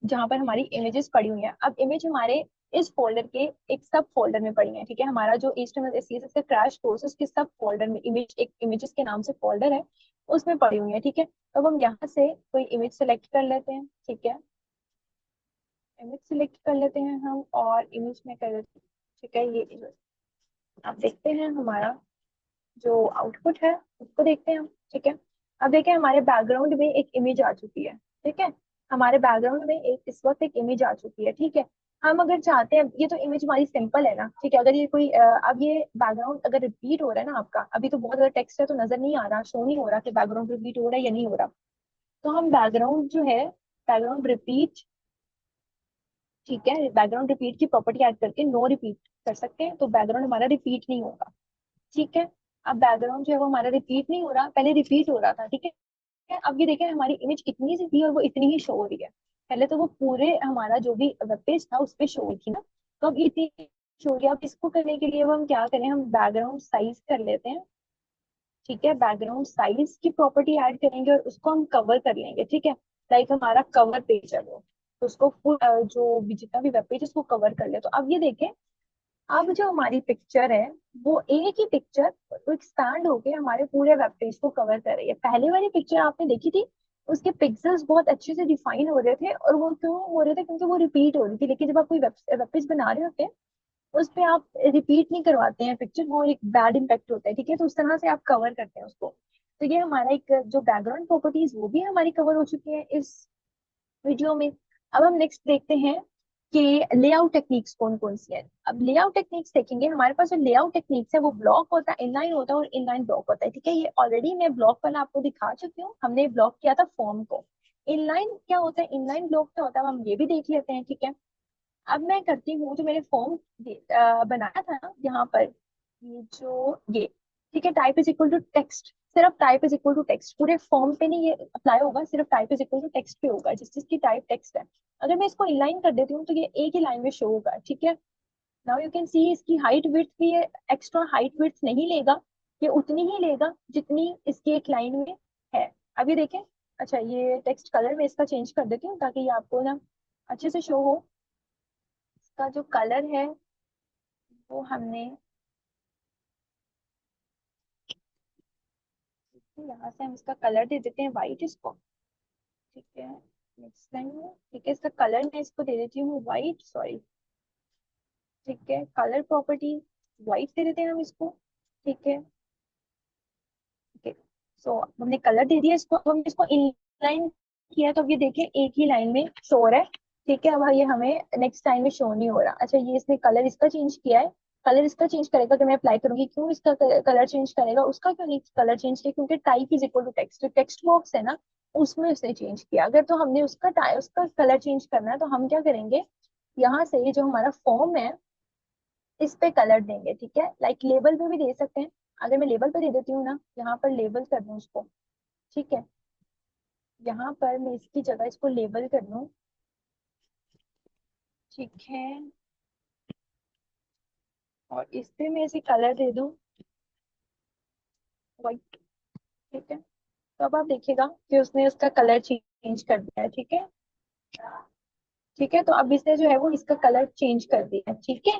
जहां पर हमारी इमेजेस पड़ी हुई हैं। अब इमेज हमारे इस फोल्डर के एक सब फोल्डर में पड़ी है। ठीक है, हमारा जो HTML CSS का क्रैश कोर्स उसके सब फोल्डर में इमेज, एक इमेजेस के नाम से फोल्डर है, उसमें पड़ी हुई है। ठीक है, तो अब हम यहाँ से कोई इमेज सेलेक्ट कर लेते हैं। ठीक है, इमेज सेलेक्ट कर लेते हैं हम, और इमेज में कर लेते हैं। ठीक है, ये image। आप देखते हैं हमारा जो आउटपुट है उसको देखते हैं हम। ठीक है, अब देखिए हमारे बैकग्राउंड में एक इमेज आ चुकी है। ठीक है, हमारे बैकग्राउंड में एक इस वक्त एक इमेज आ चुकी है। ठीक है, हम अगर चाहते हैं, ये तो इमेज हमारी सिंपल है ना। ठीक है, अगर ये कोई अब ये बैकग्राउंड अगर रिपीट हो रहा है ना आपका, अभी तो बहुत ज्यादा टेक्स्ट है तो नजर नहीं आ रहा, शो नहीं हो रहा कि बैकग्राउंड रिपीट हो रहा है या नहीं हो रहा, तो हम बैकग्राउंड जो है, बैकग्राउंड रिपीट, ठीक है, बैकग्राउंड रिपीट की प्रॉपर्टी ऐड करके नो रिपीट कर सकते हैं, तो बैकग्राउंड हमारा रिपीट नहीं होगा। ठीक है, अब बैकग्राउंड जो है वो हमारा रिपीट नहीं हो रहा, पहले रिपीट हो रहा था। ठीक है, अब ये देखें हमारी इमेज इतनी सी थी और वो इतनी ही शो हो रही है। पहले तो वो पूरे हमारा जो भी वेब पेज था उस पर शो हुई थी ना, तो अब इतनी शो हो रही है। अब इसको करने के लिए वो हम क्या करें, हम बैकग्राउंड साइज कर लेते हैं। ठीक है, बैकग्राउंड साइज की प्रॉपर्टी ऐड करेंगे और उसको हम कवर कर लेंगे। ठीक है, लाइक हमारा कवर पेज है वो। तो उसको फुल जो भी जितना भी वेब पेज उसको कवर कर ले। तो अब ये देखें, अब जो हमारी पिक्चर है वो एक ही पिक्चर एक्सपैंड होके हमारे पूरे वेब पेज को कवर कर रही है। पहले वाली पिक्चर आपने देखी थी, उसके पिक्सेल्स बहुत अच्छे से डिफाइन हो रहे थे, और वो क्यों हो रहे थे, क्योंकि वो रिपीट हो रही थी। लेकिन जब आप कोई वेब पेज बना रहे होते हैं, उस पे आप रिपीट नहीं करवाते हैं पिक्चर, वो एक बैड इम्पैक्ट होता है, ठीक है। तो उस तरह से आप कवर करते हैं उसको। तो ये हमारा एक जो बैकग्राउंड प्रॉपर्टीज वो भी हमारी कवर हो चुकी है इस वीडियो में। अब हम नेक्स्ट देखते हैं कि लेआउट टेक्निक्स कौन कौन सी है। अब लेआउट टेक्निक्स देखेंगे, हमारे पास जो लेआउट टेक्निक्स है वो ब्लॉक होता है, इनलाइन होता है और इनलाइन ब्लॉक होता है, ठीक है। ये ऑलरेडी मैं ब्लॉक वाला आपको दिखा चुकी हूँ, हमने ब्लॉक किया था फॉर्म को। इनलाइन क्या होता है, इनलाइन ब्लॉक क्या होता है, अब हम ये भी देख लेते हैं, ठीक है। अब मैं करती हूँ, जो मैंने फॉर्म बनाया था ना यहाँ पर, ये ठीक है, type is equal to text, सिर्फ type is equal to text, पूरे फॉर्म पे नहीं ये अप्लाई होगा, सिर्फ type is equal to text पे होगा, जिस जिसकी टाइप टेक्स्ट है। अगर मैं इसको इनलाइन कर देती हूँ तो ये एक ही लाइन में शो होगा, ठीक है। नाउ यू कैन सी इसकी हाइट विड्थ भी है, एक्स्ट्रा हाइट विड्थ नहीं लेगा, ये उतनी ही लेगा जितनी इसकी एक लाइन में है। अब ये देखें, अच्छा ये टेक्स्ट कलर में इसका चेंज कर देती हूँ ताकि ये आपको ना अच्छे से शो हो। इसका जो कलर है वो हमने यहाँ से हम इसका कलर दे देते हैं वाइट इसको, ठीक है। नेक्स्ट लाइन में, ठीक है, इसका कलर मैं इसको दे देती हूँ वाइट, सॉरी, ठीक है। कलर प्रॉपर्टी वाइट दे देते हैं हम इसको, ठीक है, ठीक है। सो हमने कलर दे दिया इसको, अब हमने इसको इनलाइन किया, तो अब ये देखिए एक ही लाइन में शो हो रहा है, ठीक है। अब ये हमें नेक्स्ट लाइन में शो नहीं हो रहा। अच्छा ये इसने कलर इसका चेंज किया है, कलर इसका चेंज करेगा अगर मैं अप्लाई करूंगी, क्यों इसका कलर चेंज करेगा, उसका क्यों नहीं कलर चेंज किया, क्योंकि type is equal to text, जो टेक्स्ट बॉक्स है ना उसमें उसने चेंज किया। अगर तो हमने उसका कलर चेंज करना है तो हम क्या करेंगे, यहाँ से जो हमारा फॉर्म है इस पे कलर देंगे, ठीक है। लाइक लेबल पे भी दे सकते हैं, अगर मैं लेबल पे दे देती हूँ ना, यहाँ पर लेबल कर दूँ उसको, ठीक है। यहाँ पर मैं इसकी जगह इसको लेबल कर लूँ, ठीक है, और इस पे मैं इसे कलर दे दूँ वाइट, ठीक है। तो अब आप देखिएगा कि उसने उसका कलर चेंज कर दिया है, ठीक है, ठीक है। तो अब इसने जो है वो इसका कलर चेंज कर दिया है, ठीक है।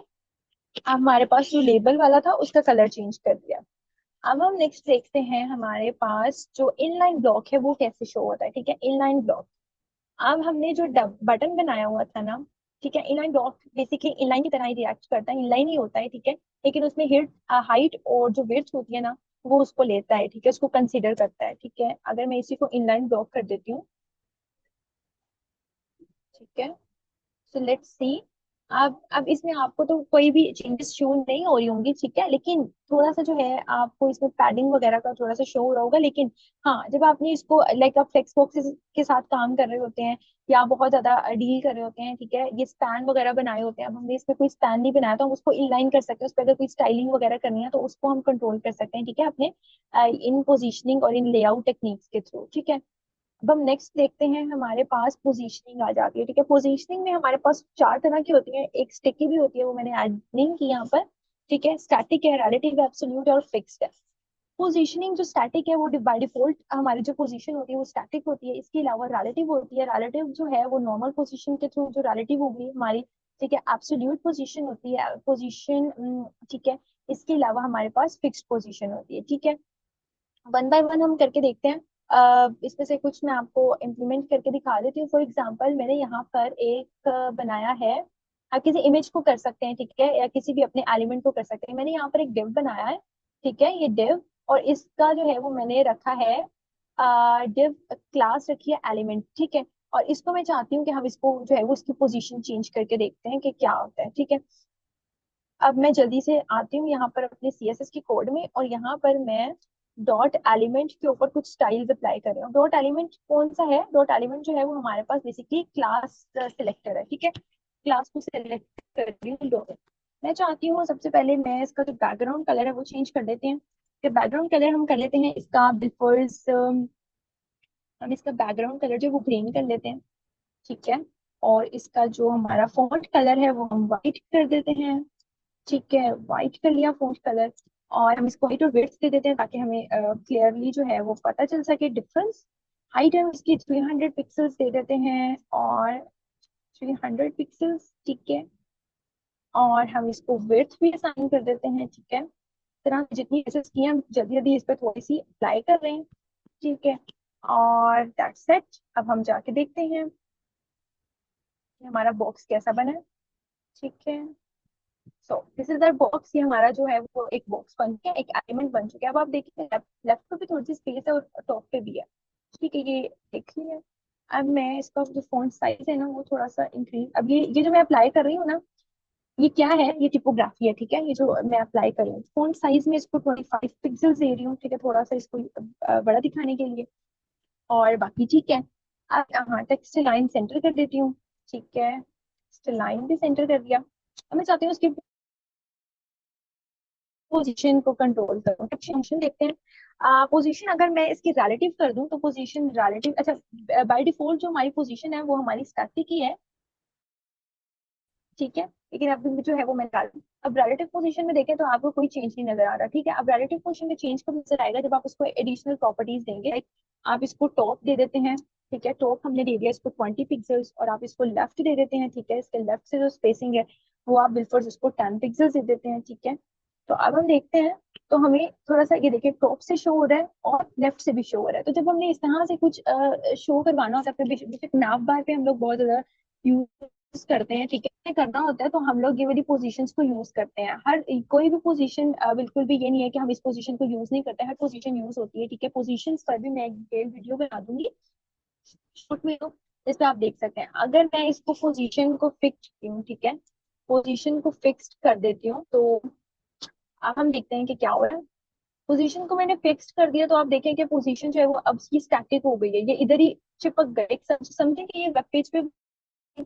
अब हमारे पास जो लेबल वाला था उसका कलर चेंज कर दिया। अब हम नेक्स्ट देखते हैं हमारे पास जो इनलाइन ब्लॉक है वो कैसे शो होता है, ठीक है, इनलाइन ब्लॉक। अब हमने जो बटन बनाया हुआ था ना, ठीक है, इनलाइन ब्लॉक बेसिकली इनलाइन की तरह ही रिएक्ट करता है, इनलाइन ही होता है, ठीक है। लेकिन उसमें हाइट और जो विड्थ होती है ना वो उसको लेता है, ठीक है, उसको कंसीडर करता है, ठीक है। अगर मैं इसी को इनलाइन ब्लॉक कर देती हूँ, ठीक है, सो लेट्स सी। अब इसमें आपको तो कोई भी चेंजेस शो नहीं हो रही होंगी, ठीक है, लेकिन थोड़ा सा जो है आपको इसमें पैडिंग वगैरह का थोड़ा सा शो हो रहा होगा। लेकिन हाँ, जब आपने इसको लाइक आप फ्लेक्स बॉक्सेस के साथ काम कर रहे होते हैं या बहुत ज्यादा डील कर रहे होते हैं, ठीक है, ये स्पैन वगैरह बनाए होते हैं, अब हमने इसमें कोई स्पैन नहीं बनाया तो हम उसको इनलाइन कर सकते हैं, उस पर अगर कोई स्टाइलिंग वगैरह करनी है तो उसको हम कंट्रोल कर सकते हैं, ठीक है, अपने इन पोजिशनिंग और इन लेआउट टेक्निक्स के थ्रू, ठीक है। अब हम नेक्स्ट देखते हैं, हमारे पास पोजीशनिंग आ जाती है, ठीक है। पोजीशनिंग में हमारे पास चार तरह की होती है, एक स्टिकी भी होती है, वो मैंने ऐड नहीं की यहाँ पर, ठीक है। स्टैटिक है, रिलेटिव, एब्सोल्यूट और फिक्स्ड है। पोजीशनिंग जो स्टैटिक है वो बाय डिफॉल्ट हमारी जो पोजीशन होती है वो स्टैटिक होती है। इसके अलावा रिलेटिव होती है, रिलेटिव जो है वो नॉर्मल पोजीशन के थ्रू जो रिलेटिव होगी हमारी, ठीक है। एब्सोल्यूट पोजीशन होती है, पोजीशन, ठीक है। इसके अलावा हमारे पास फिक्स्ड पोजीशन होती है, ठीक है। वन बाय वन हम करके देखते हैं। इसमें से कुछ मैं आपको इम्प्लीमेंट करके दिखा देती हूँ। फॉर एग्जांपल मैंने यहाँ पर एक बनाया है, आप किसी इमेज को कर सकते हैं, ठीक है, या किसी भी अपने एलिमेंट को कर सकते हैं। मैंने यहाँ पर एक डिव बनाया है, ठीक है, ये डिव, और इसका जो है वो मैंने रखा है डिव क्लास रखी है एलिमेंट, ठीक है। और इसको मैं चाहती हूँ कि हम इसको जो है वो उसकी पोजीशन चेंज करके देखते हैं कि क्या होता है, ठीक है। अब मैं जल्दी से आती हूँ यहाँ पर अपने सीएसएस के कोड में, और यहाँ पर मैं डॉट एलिमेंट के ऊपर कुछ स्टाइल्स अप्लाई कर रही हूँ। डॉट एलिमेंट कौन सा है, डॉट एलिमेंट जो है वो हमारे पास बेसिकली क्लास सिलेक्टर है, ठीक है। क्लास को सिलेक्ट कर रही हूँ डॉट। मैं चाहती हूँ सबसे पहले मैं इसका जो बैकग्राउंड कलर है वो चेंज कर देते हैं। बैकग्राउंड कलर हम कर लेते हैं इसका बिफोर्स, हम इसका बैकग्राउंड कलर जो है वो ग्रीन कर लेते हैं, ठीक है। और इसका जो हमारा फॉन्ट कलर है वो हम व्हाइट कर देते हैं, ठीक है, व्हाइट कर लिया फॉन्ट कलर। और हम इसको हाइट और विड्थ दे देते हैं ताकि हमें क्लियरली जो है वो पता चल सके डिफरेंस। हाइट हम इसकी 300 पिक्सल्स दे देते हैं, और एक्चुअली 100 पिक्सल्स, ठीक है। और हम इसको विड्थ भी असाइन कर देते हैं, ठीक है। तरह से जितनी एसेस की हैं, हम जल्दी जल्दी इस पर थोड़ी सी अप्लाई कर रहे हैं, ठीक है। और दैट्स इट। अब हम जाके देखते हैं कि हमारा बॉक्स कैसा बना है, ठीक है। So this is our box. ये हमारा जो है वो एक बॉक्स बन गया, एक एलिमेंट बन चुका है। अब आप देखिए लेफ्ट लेफ्ट पे भी थोड़ी सी स्पेस है और टॉप पे भी है, ठीक है। ये देख लिया। अब मैं इसका जो फॉन्ट साइज है ना वो थोड़ा सा इंक्रीज, अब ये जो मैं अप्लाई कर रही हूँ ना, ये क्या है, ये टिपोग्राफी है, ठीक है। ये जो मैं अप्लाई कर रही हूँ फॉन्ट साइज में इसको 25 पिक्सल दे रही हूँ, ठीक है, थोड़ा सा इसको बड़ा दिखाने के लिए। और बाकी ठीक है। अब हाँ, टेक्स्ट लाइन सेंटर कर देती हूँ, ठीक है। टेक्स्ट लाइन भी सेंटर कर दिया। अब मैं चाहती हूँ उसकी पोजीशन को कंट्रोल करूँ। फंक्शन देखते हैं। पोजीशन अगर मैं इसकी रिलेटिव कर दूं तो पोजीशन रिलेटिव, अच्छा, बाय डिफॉल्ट जो हमारी पोजीशन है वो हमारी स्टैटिक ही है, ठीक है। लेकिन अब जो है वो मैं डाल दूं। अब रिलेटिव पोजीशन में देखें तो आपको कोई चेंज नहीं नजर आ रहा, ठीक है। अब रिलेटिव पोजीशन में चेंज कब नजर आएगा, जब आप उसको एडिशनल प्रॉपर्टीज देंगे, like आप इसको टॉप दे देते हैं, ठीक है। टॉप हमने दे दिया इसको 20 पिक्सल्स, और आप इसको लेफ्ट दे देते हैं, ठीक है। इसके लेफ्ट से जो स्पेसिंग है वो आप बिल्कुल उसको 10 पिक्सल्स दे देते हैं, ठीक है। तो अब हम देखते हैं, तो हमें थोड़ा सा ये देखिए टॉप से शो हो रहा है और लेफ्ट से भी शो हो रहा है। तो जब हमने इस तरह से कुछ शो करवाना होता है, फिर बेशक नाव बार पे हम लोग बहुत ज्यादा यूज करते हैं, ठीक है। करना होता है तो हम लोग ये वाली पोजीशंस को यूज करते हैं। हर कोई भी पोजीशन, बिल्कुल भी ये नहीं है कि हम इस पोजीशन को यूज नहीं करते, हर पोजीशन यूज होती है, ठीक है। पोजीशंस पर भी मैं एक डिटेल वीडियो बना दूंगी शॉर्ट में, तो इस पे आप देख सकते हैं। अगर मैं इसको पोजीशन को फिक्स करती हूँ, ठीक है, पोजीशन को फिक्स कर देती हूँ, तो अब हम देखते हैं कि क्या हो रहा है। पोजीशन को मैंने फिक्स कर दिया तो आप देखें कि पोजीशन जो है वो अब ये स्टैटिक हो गई है, ये इधर ही चिपक गए। समझे कि ये वेब पेज पे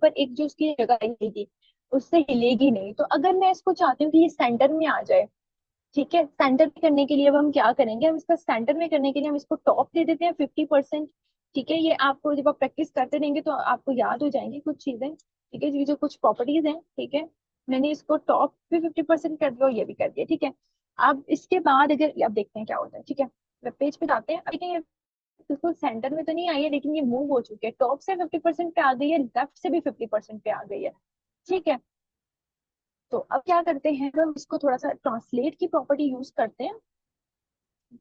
पर एक जो उसकी जगह आई थी उससे हिलेगी नहीं। तो अगर मैं इसको चाहती हूँ कि ये सेंटर में आ जाए, ठीक है, सेंटर में करने के लिए अब हम क्या करेंगे, हम इसका सेंटर में करने के लिए हम इसको टॉप दे देते हैं 50%, ठीक है। ये आपको जब आप प्रैक्टिस करते रहेंगे तो आपको याद हो जाएंगी कुछ चीजें, ठीक है। ये जो कुछ प्रॉपर्टीज हैं, ठीक है, मैंने इसको टॉप भी 50% कर दिया और ये भी कर दिया, ठीक है। अब इसके बाद अगर अब देखते हैं क्या होता है, ठीक है। वेब पेज पे जाते हैं, अब देखें ये बिल्कुल सेंटर में तो नहीं आई है, लेकिन ये मूव हो चुकी है, टॉप से 50% पे आ गई है, लेफ्ट से भी 50% पे आ गई है, ठीक है। तो अब क्या करते हैं, हम इसको थोड़ा सा ट्रांसलेट की प्रॉपर्टी यूज करते हैं,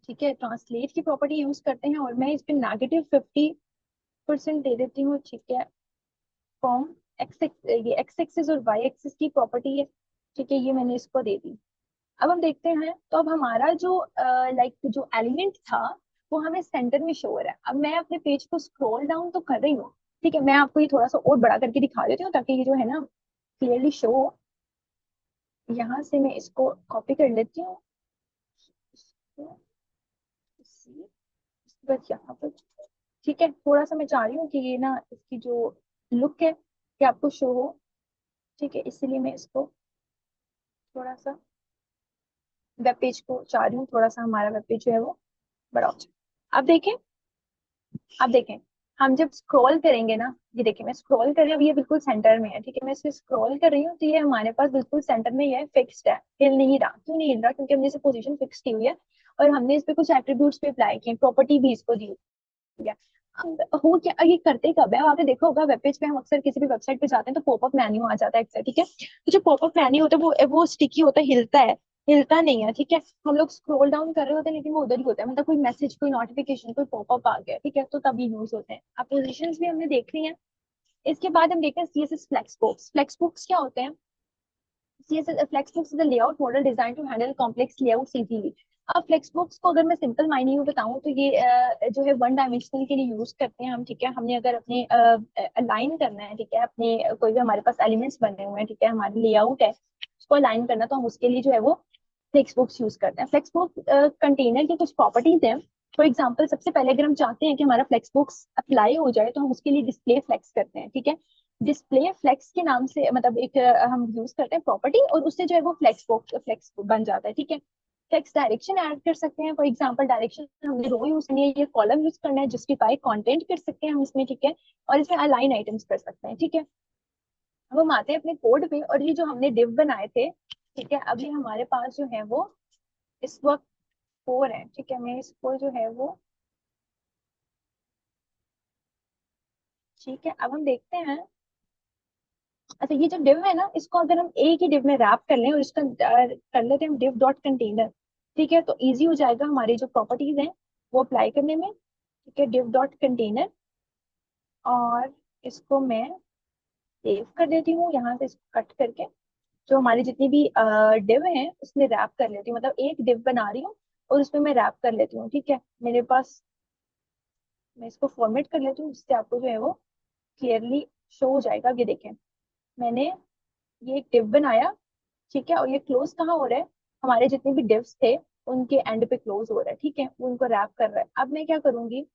ठीक है। ट्रांसलेट की प्रॉपर्टी यूज करते हैं और मैं इस पे -50% दे देती हूँ, ठीक है। फ्रॉम एक्स, ये एक्स एक्सिस और वाई एक्सिस की प्रॉपर्टी है, ठीक है, ये मैंने इसको दे दी। अब हम देखते हैं, तो अब हमारा जो लाइक जो एलिमेंट था वो हमें सेंटर में शो हो रहा है। अब मैं अपने पेज को स्क्रॉल डाउन तो कर रही हूँ, ठीक है। मैं आपको ये थोड़ा सा और बड़ा करके दिखा देती हूँ ताकि ये जो है ना क्लियरली शो हो। यहाँ से मैं इसको कॉपी कर लेती हूँ, इसको इसी- बस यहाँ पर, ठीक है। थोड़ा सा मैं चाह रही हूँ कि ये ना इसकी जो लुक है कि आपको शो हो, ठीक है। इसीलिए मैं इसको थोड़ा सा वेब पेज को चाह रही हूँ, थोड़ा सा हमारा वेब पेज जो है वो बड़ा हो जाए। अब देखें, अब देखें, हम जब स्क्रॉल करेंगे ना, ये देखिए मैं स्क्रॉल कर रही हूँ, अब ये बिल्कुल सेंटर में है, ठीक है। मैं इसे स्क्रॉल कर रही हूँ तो ये हमारे पास बिल्कुल सेंटर में ही है, फिक्स्ड है, हिल नहीं रहा। क्यों नहीं हिल रहा, क्योंकि हमने इसे पोजीशन फिक्स की हुई है और हमने इस पे कुछ एट्रीब्यूट्स भी अप्लाई किए, प्रॉपर्टी भी इसको दी हुई है। अब हो क्या, ये करते कब है, अब आपने देखा होगा वेब पेज पे हम अक्सर किसी भी वेबसाइट पे जाते हैं तो पॉपअप मेन्यू आ जाता है अक्सर, ठीक है। तो जो पॉपअप मेन्यू होता है वो स्टिकी होता है, हिलता है, हिलता नहीं है, ठीक है। हम लोग स्क्रॉल डाउन कर रहे होते हैं लेकिन वो उधर ही होता है, मतलब कोई मैसेज, कोई नोटिफिकेशन, कोई पॉपअप आ गया, ठीक है, तो तभी यूज होते हैं। अब पोजिशन भी हमने देख ली है। इसके बाद हम देखते हैं CSS फ्लेक्सबॉक्स। फ्लेक्सबॉक्स क्या होते हैं? CSS flexbox is a layout model design to handle complex layouts easily. अब फ्लेक्सबॉक्स को अगर मैं सिंपल मायने में बताऊं तो ये जो है वन डायमेंशनल के लिए यूज करते हैं हम, ठीक है। हमने अगर अपने अलाइन करना है, ठीक है, अपने कोई भी हमारे पास एलिमेंट्स बने हुए हैं, ठीक है, हमारी लेआउट है, उसको अलाइन करना, तो हम उसके लिए जो है वो फ्लेक्सबॉक्स यूज करते हैं। फ्लेक्सबॉक्स कंटेनर की कुछ प्रॉपर्टीज हैं। फॉर एग्जाम्पल, सबसे पहले अगर हम चाहते हैं कि हमारा फ्लेक्सबॉक्स अप्लाई हो जाए तो हम उसके लिए डिस्प्ले फ्लेक्स करते हैं, ठीक है। डिस्प्ले फ्लेक्स के नाम से, मतलब एक हम यूज करते हैं प्रॉपर्टी, और उससे जो है वो फ्लेक्स बन जाता है, ठीक है। टेक्स्ट डायरेक्शन ऐड कर सकते हैं। फॉर एग्जांपल, डायरेक्शन हमने रो यूज करनी है, ये कॉलम यूज करना है, जस्टिफाई कंटेंट कर सकते हैं हम इसमें, ठीक है। और इसमें अलाइन आइटम्स कर सकते हैं, ठीक है। अब हम आते हैं अपने कोड पे, और ये जो हमने डिव बनाए थे, ठीक है, अभी हमारे पास जो है वो इस वक्त 4 है, ठीक है। मैं इसको जो है वो, ठीक है, अब हम देखते हैं अच्छा, ये जो div है ना, इसको अगर हम एक ही div में रैप कर लें और इसका कर लेते हैं हम div डॉट कंटेनर, ठीक है, तो इजी हो जाएगा हमारी जो प्रॉपर्टीज हैं वो अप्लाई करने में। ठीक है, div डॉट कंटेनर, और इसको मैं सेव कर देती हूँ यहाँ से, इसको कट करके जो हमारी जितनी भी div हैं उसमें रैप कर लेती हूँ, मतलब एक div बना रही हूँ और उसमें मैं रैप कर लेती हूँ। ठीक है, मेरे पास, मैं इसको फॉर्मेट कर लेती हूँ जिससे आपको जो है वो क्लियरली शो हो जाएगा। अब ये देखें, मैंने ये एक div बनाया, ठीक है, और ये क्लोज कहाँ हो रहा है, हमारे जितने भी डिव्स थे उनके एंड पे क्लोज हो रहा है। ठीक है, वो उनको रैप कर रहा है। अब मैं क्या करूंगी,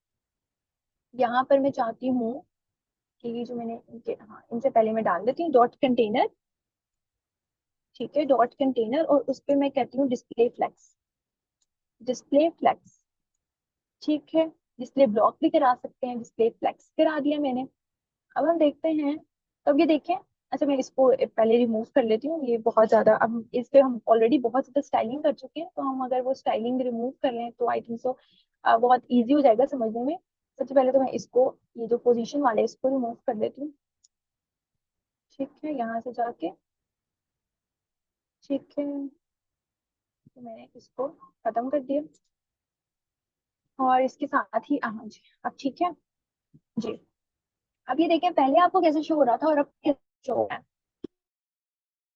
यहाँ पर मैं चाहती हूँ कि ये जो मैंने इनके, हाँ, इनसे पहले मैं डाल देती हूँ डॉट कंटेनर। ठीक है, डॉट कंटेनर, और उस पर मैं कहती हूँ डिस्प्ले फ्लेक्स, डिस्प्ले फ्लेक्स। ठीक है, डिस्प्ले ब्लॉक भी करा सकते हैं, डिस्प्ले फ्लेक्स करा दिया मैंने। अब हम देखते हैं, अब ये देखें। अच्छा, मैं इसको पहले रिमूव कर लेती हूँ, ये बहुत ज्यादा, अब इस पे हम ऑलरेडी बहुत ज्यादा स्टाइलिंग कर चुके हैं, तो हम अगर वो स्टाइलिंग रिमूव कर लें तो आई थिंक सो बहुत इजी हो जाएगा समझने में। सबसे पहले तो मैं इसको, ये जो पोजीशन वाले इसको रिमूव कर लेती हूँ। ठीक है, यहाँ से जाके, ठीक है, तो मैंने इसको खत्म कर दिया, और इसके साथ ही, हाँ जी, अब ठीक है जी। अब ये देखें, पहले आपको कैसे शो हो रहा था और अब कैसे शो हो रहा है,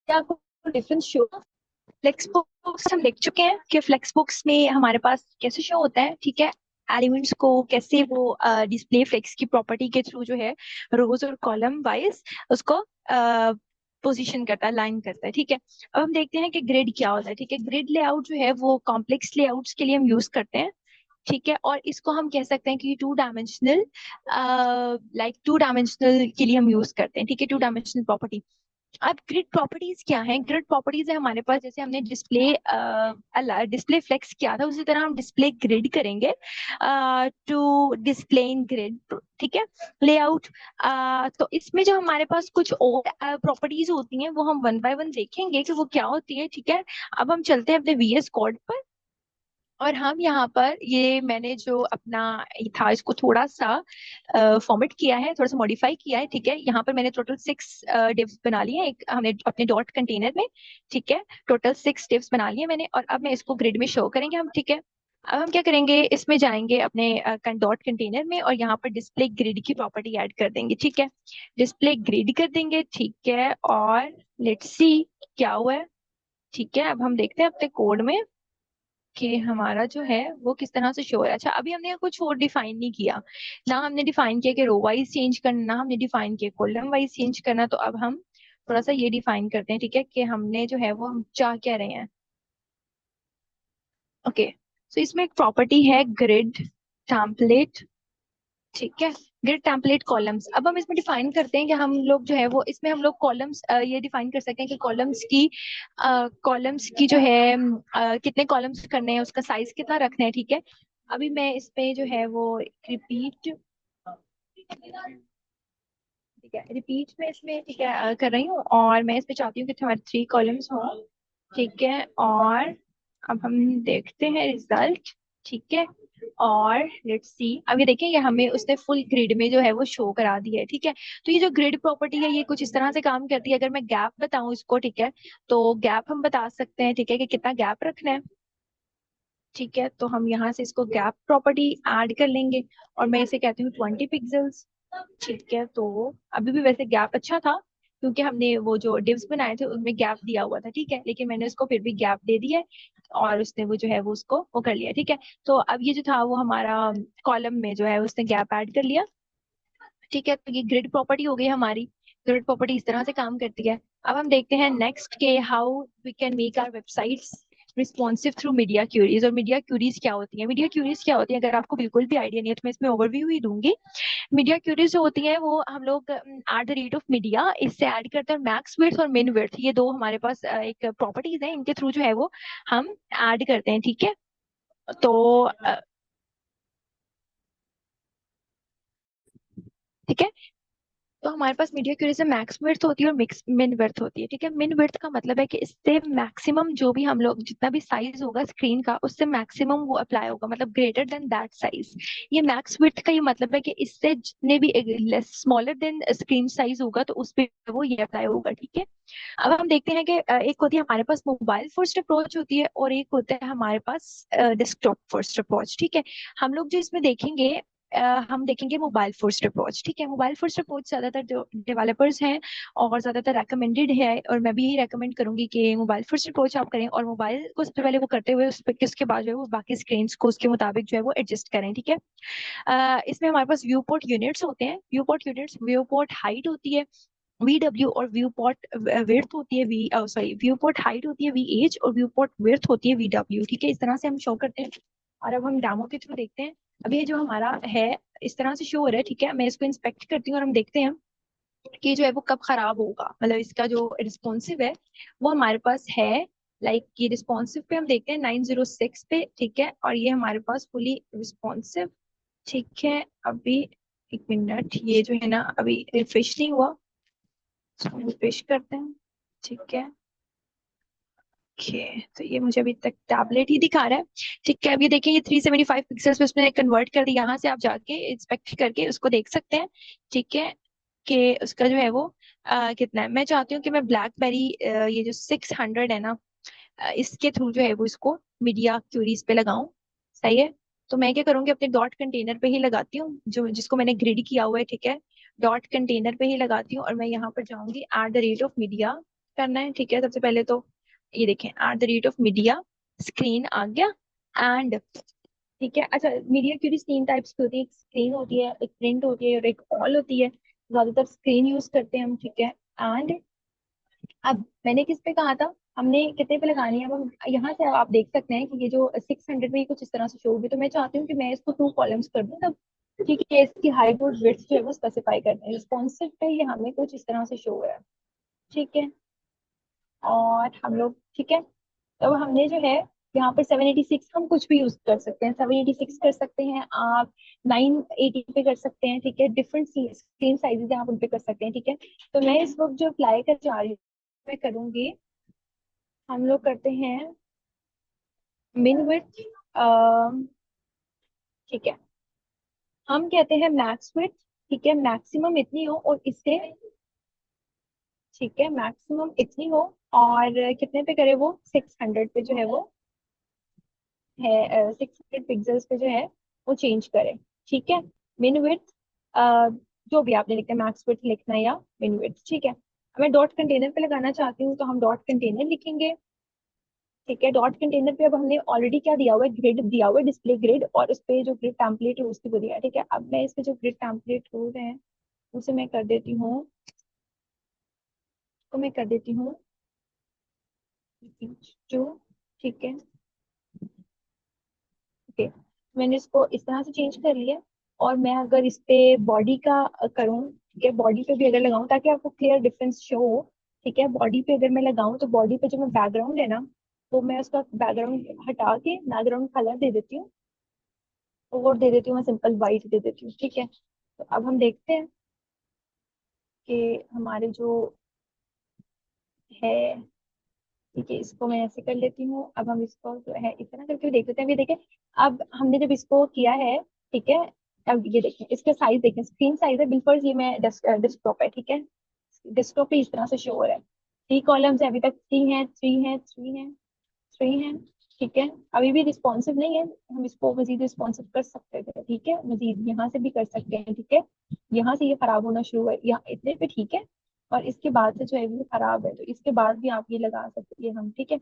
क्या आपको डिफरेंस शो? फ्लेक्स बुक्स हम देख चुके हैं कि फ्लेक्स बुक्स में हमारे पास कैसे शो होता है, ठीक है। एलिमेंट्स को कैसे वो डिस्प्ले फ्लेक्स की प्रॉपर्टी के थ्रू जो है रोज और कॉलम वाइज उसको पोजीशन करता है, लाइन करता है, ठीक है। अब हम देखते हैं कि ग्रिड क्या होता है, ठीक है। ग्रिड लेआउट जो है वो कॉम्प्लेक्स लेआउट्स के लिए हम यूज करते हैं, ठीक है। और इसको हम कह सकते हैं कि two dimensional, like two dimensional के लिए हम यूज करते हैं, ठीक है, टू डायमेंशनल प्रॉपर्टी। अब ग्रिड प्रॉपर्टीज क्या है? ग्रिड प्रॉपर्टीज है हमारे पास, जैसे हमने डिस्प्ले फ्लेक्स किया था उसी तरह हम डिस्प्ले ग्रिड करेंगे टू डिस्प्ले इन ग्रिड, ठीक है। लेआउट, तो इसमें जो हमारे पास कुछ और प्रॉपर्टीज होती हैं वो हम वन बाय वन देखेंगे कि वो क्या होती है, ठीक है। अब हम चलते हैं अपने वीएस कोड पर, और हम यहाँ पर ये मैंने जो अपना ये था इसको थोड़ा सा फॉर्मेट किया है, थोड़ा सा मॉडिफाई किया है, ठीक है। यहाँ पर मैंने टोटल 6 डिव्स बना लिए हैं, एक हमने अपने डॉट कंटेनर में, ठीक है। टोटल 6 डिव्स बना लिए मैंने, और अब मैं इसको ग्रिड में शो करेंगे हम, ठीक है। अब हम क्या करेंगे, इसमें जाएंगे अपने डॉट कंटेनर में और यहाँ पर डिस्प्ले ग्रिड की प्रॉपर्टी ऐड कर देंगे, ठीक है। डिस्प्ले ग्रिड कर देंगे, ठीक है, और लेट्स सी क्या हुआ है, ठीक है। अब हम देखते हैं अपने कोड में कि हमारा जो है वो किस तरह से शो है। अच्छा, अभी हमने कुछ और डिफाइन नहीं किया, ना हमने डिफाइन किया कि रो वाइज चेंज करना, ना हमने डिफाइन किया कॉलम वाइज चेंज करना। तो अब हम थोड़ा सा ये डिफाइन करते हैं, ठीक है, कि हमने जो है वो हम चाह क्या रहे हैं। ओके, सो इसमें एक प्रॉपर्टी है ग्रिड टेम्पलेट, ठीक है। ग्रिड टेम्पलेट कॉलम्स, अब हम इसमें डिफाइन करते हैं कि हम लोग जो है वो इसमें हम लोग कॉलम्स ये डिफाइन कर सकते हैं कि कॉलम्स की जो है कितने कॉलम्स करने हैं, उसका साइज कितना रखना है, ठीक है। अभी मैं इस पे जो है वो रिपीट, ठीक है, रिपीट में इसमें, ठीक है, कर रही हूँ, और मैं इस पे चाहती हूँ कि हमारे 3 कॉलम्स हों, ठीक है। और अब हम देखते हैं रिजल्ट, ठीक है। और लेट्स सी, अब ये देखें, ये हमें उसने फुल ग्रिड में जो है वो शो करा दिया है, ठीक है। तो ये जो ग्रिड प्रॉपर्टी है ये कुछ इस तरह से काम करती है। अगर मैं गैप बताऊं इसको, ठीक है, तो गैप हम बता सकते हैं, ठीक है, कि कितना गैप रखना है, ठीक है। तो हम यहाँ से इसको गैप प्रॉपर्टी ऐड कर लेंगे, और मैं इसे कहती हूँ 20 पिक्सल्स, ठीक है। तो अभी भी वैसे गैप अच्छा था क्योंकि हमने वो जो डिव्स बनाए थे उनमें गैप दिया हुआ था, ठीक है, लेकिन मैंने उसको फिर भी गैप दे दिया है, और उसने वो जो है वो उसको वो कर लिया, ठीक है। तो अब ये जो था वो हमारा कॉलम में जो है उसने गैप ऐड कर लिया, ठीक है। तो ये ग्रिड प्रॉपर्टी हो गई हमारी। ग्रिड प्रॉपर्टी इस तरह से काम करती है। अब हम देखते हैं नेक्स्ट के how we can make our websites responsive through media queries. और मीडिया क्यूरीज क्या होती है? मीडिया क्यूरीज क्या होती है, अगर आपको बिल्कुल भी आइडिया नहीं है तो मैं इसमें ओवरव्यू ही दूंगी। मीडिया क्यूरीज जो होती है वो हम लोग at the rate of media इससे ऐड करते हैं, मैक्स विड्थ और मिन विड्थ, ये दो हमारे पास एक प्रॉपर्टीज है, इनके थ्रू जो है वो हम ऐड करते हैं, ठीक है। तो ठीक है, तो हमारे पास मीडिया क्यूरी से मैक्स विड्थ होती है और मिक्स मिन विड्थ होती है। ठीक है, मिन विड्थ का मतलब है कि इससे मैक्सिमम जो भी हम लोग जितना भी साइज होगा स्क्रीन का उससे मैक्सिमम वो अप्लाई होगा, मतलब ग्रेटर देन दैट साइज। ये मैक्स विड्थ का ये मतलब है कि इससे जितने भी less smaller than screen size होगा तो उस पे वो ये अप्लाई होगा। ठीक है, अब हम देखते हैं कि एक होती है हमारे पास मोबाइल फर्स्ट अप्रोच होती है और एक होता है हमारे पास डेस्कटॉप फर्स्ट अप्रोच। ठीक है, हम लोग जो इसमें देखेंगे हम देखेंगे मोबाइल फर्स्ट अप्रोच। ठीक है, मोबाइल फर्स्ट अप्रोच ज्यादातर जो डेवलपर्स हैं और ज्यादातर रेकमेंडेड है, और मैं भी यही रेकमेंड करूंगी कि मोबाइल फर्स्ट अप्रोच आप करें और मोबाइल को सबसे पहले वो करते हुए उस पर उसके बाद जो है वो बाकी स्क्रीन को उसके मुताबिक जो है वो एडजस्ट करें। ठीक है, इसमें हमारे पास व्यू पोर्ट यूनिट्स होते हैं। Viewport units, viewport height होती है VW, और व्यू पोर्ट विड्थ होती है V sorry viewport height होती है VH, और व्यू पोर्ट विड्थ होती है VW। ठीक है, इस तरह से हम शो करते हैं। और अब हम डेमो के थ्रू देखते हैं। अब ये जो हमारा है इस तरह से शो हो रहा है। ठीक है, मैं इसको इंस्पेक्ट करती हूँ और हम देखते हैं कि जो है वो कब खराब होगा, मतलब इसका जो रिस्पॉन्सिव है वो हमारे पास है। लाइक ये रिस्पॉन्सिव पे हम देखते हैं 906 पे। ठीक है, और ये हमारे पास फुली रिस्पॉन्सिव। ठीक है, अभी एक मिनट, ये जो है ना अभी रिफ्रेश नहीं हुआ, इसको रिफ्रेश करते हैं। ठीक है, ओके, तो ये मुझे अभी तक टैबलेट ही दिखा रहा है। ठीक है, अब ये देखिए ये 375 पिक्सल्स पे उसने कन्वर्ट कर दिया। यहाँ से आप जाके इंस्पेक्ट करके उसको देख सकते हैं। ठीक है, कि उसका जो है वो कितना है। मैं चाहती हूँ कि मैं ब्लैकबेरी ये जो 600 है ना, इसके थ्रू जो है वो इसको मीडिया क्यूरीज पे लगाऊं। सही है, तो मैं क्या करूंगी, अपने डॉट कंटेनर पे ही लगाती हूँ जो जिसको मैंने ग्रिड किया हुआ है। ठीक है, डॉट कंटेनर पे ही लगाती हूँ और मैं यहाँ पर जाऊंगी @मीडिया करना है। ठीक है, सबसे पहले तो ये देखें @मीडिया, स्क्रीन आ गया। एंड ठीक है, अच्छा, मीडिया क्यूरीज तीन टाइप्स की होती है, एक स्क्रीन होती है, एक प्रिंट होती है और एक ऑल होती है। ज्यादातर स्क्रीन यूज करते हैं हम। ठीक है, एंड अब मैंने किस पे कहा था, हमने कितने पे लगानी है। अब हम यहाँ से आप देख सकते हैं कि ये जो 600 में कुछ इस तरह से शो होगी, तो मैं चाहती हूँ कि मैं इसको 2 कॉलम्स कर दूँ तब। ठीक है, इसकी हाइट और विड्थ जो है वो स्पेसिफाई करते हैं। रिस्पॉन्सिव पे ये हमें कुछ इस तरह से शो हो रहा है। ठीक है, और हम लोग ठीक है, तो हमने जो है यहाँ पर 786 हम कुछ भी यूज कर सकते हैं। 786 कर सकते हैं आप, 980 पे कर सकते हैं। ठीक है, डिफरेंट स्क्रीन साइजेस आप उन पे कर सकते हैं। ठीक है, तो मैं इस वक्त जो अप्लाई कर जा रही हूँ मैं करूंगी, हम लोग करते हैं मिन विड्थ। ठीक है, हम कहते हैं मैक्स विड्थ। ठीक है, मैक्सिमम इतनी हो और इससे ठीक है मैक्सिमम इतनी हो, और कितने पे करे वो 600 पे जो है वो है, 600 पिक्सल्स पे जो है वो चेंज करें। ठीक है, मिन विड्थ जो भी आपने लिखना है, मैक्स विड्थ लिखना है या मिन विड्थ। ठीक है, अब मैं डॉट कंटेनर पे लगाना चाहती हूँ तो हम डॉट कंटेनर लिखेंगे। ठीक है, डॉट कंटेनर पे अब हमने ऑलरेडी क्या दिया हुआ है, ग्रिड दिया हुआ है, डिस्प्ले ग्रिड, और उस पे जो ग्रिड टेम्पलेट है उसकी वो दिया है। ठीक है, अब मैं इस पे जो ग्रिड टेम्पलेट हो रहे हैं उसे मैं कर देती हूँ, तो मैं कर देती हूँ जो ठीक है, ओके, मैंने इसको इस तरह से चेंज कर लिया। और मैं अगर इस पे बॉडी का करूँ, ठीक है, बॉडी पे भी अगर लगाऊं ताकि आपको क्लियर डिफरेंस शो हो। ठीक है, बॉडी पे अगर मैं लगाऊं तो बॉडी पे जो मैं बैकग्राउंड है ना, तो मैं उसका बैकग्राउंड हटा के बैकग्राउंड कलर दे देती हूँ, और दे देती हूँ मैं सिंपल वाइट दे देती हूँ। ठीक है, तो अब हम देखते हैं कि हमारे जो है, ठीक है, इसको मैं ऐसे कर लेती हूँ। अब हम इसको जो है इतना करके देख लेते हैं। ये देखें, अब हमने जब इसको किया है, ठीक है, अब ये देखें इसका साइज देखें, स्क्रीन साइज है बिल्कुल, ये मैं डेस्कटॉप है। ठीक है, डेस्कटॉप पे इस तरह से शो हो रहा है। 3 कॉलम्स है, अभी तक 3 हैं, 3 हैं, 3 हैं, 3 हैं। ठीक है, अभी भी रिस्पॉन्सिव नहीं है, हम इसको मजीद रिस्पॉन्सिव कर सकते थे। ठीक है, मजीद यहाँ से भी कर सकते हैं। ठीक है, यहाँ से ये खराब होना शुरू है, यहाँ इतने पे ठीक है, और इसके बाद से जो है वो खराब है, तो इसके बाद भी आप ये लगा सकते हैं हम। ठीक है,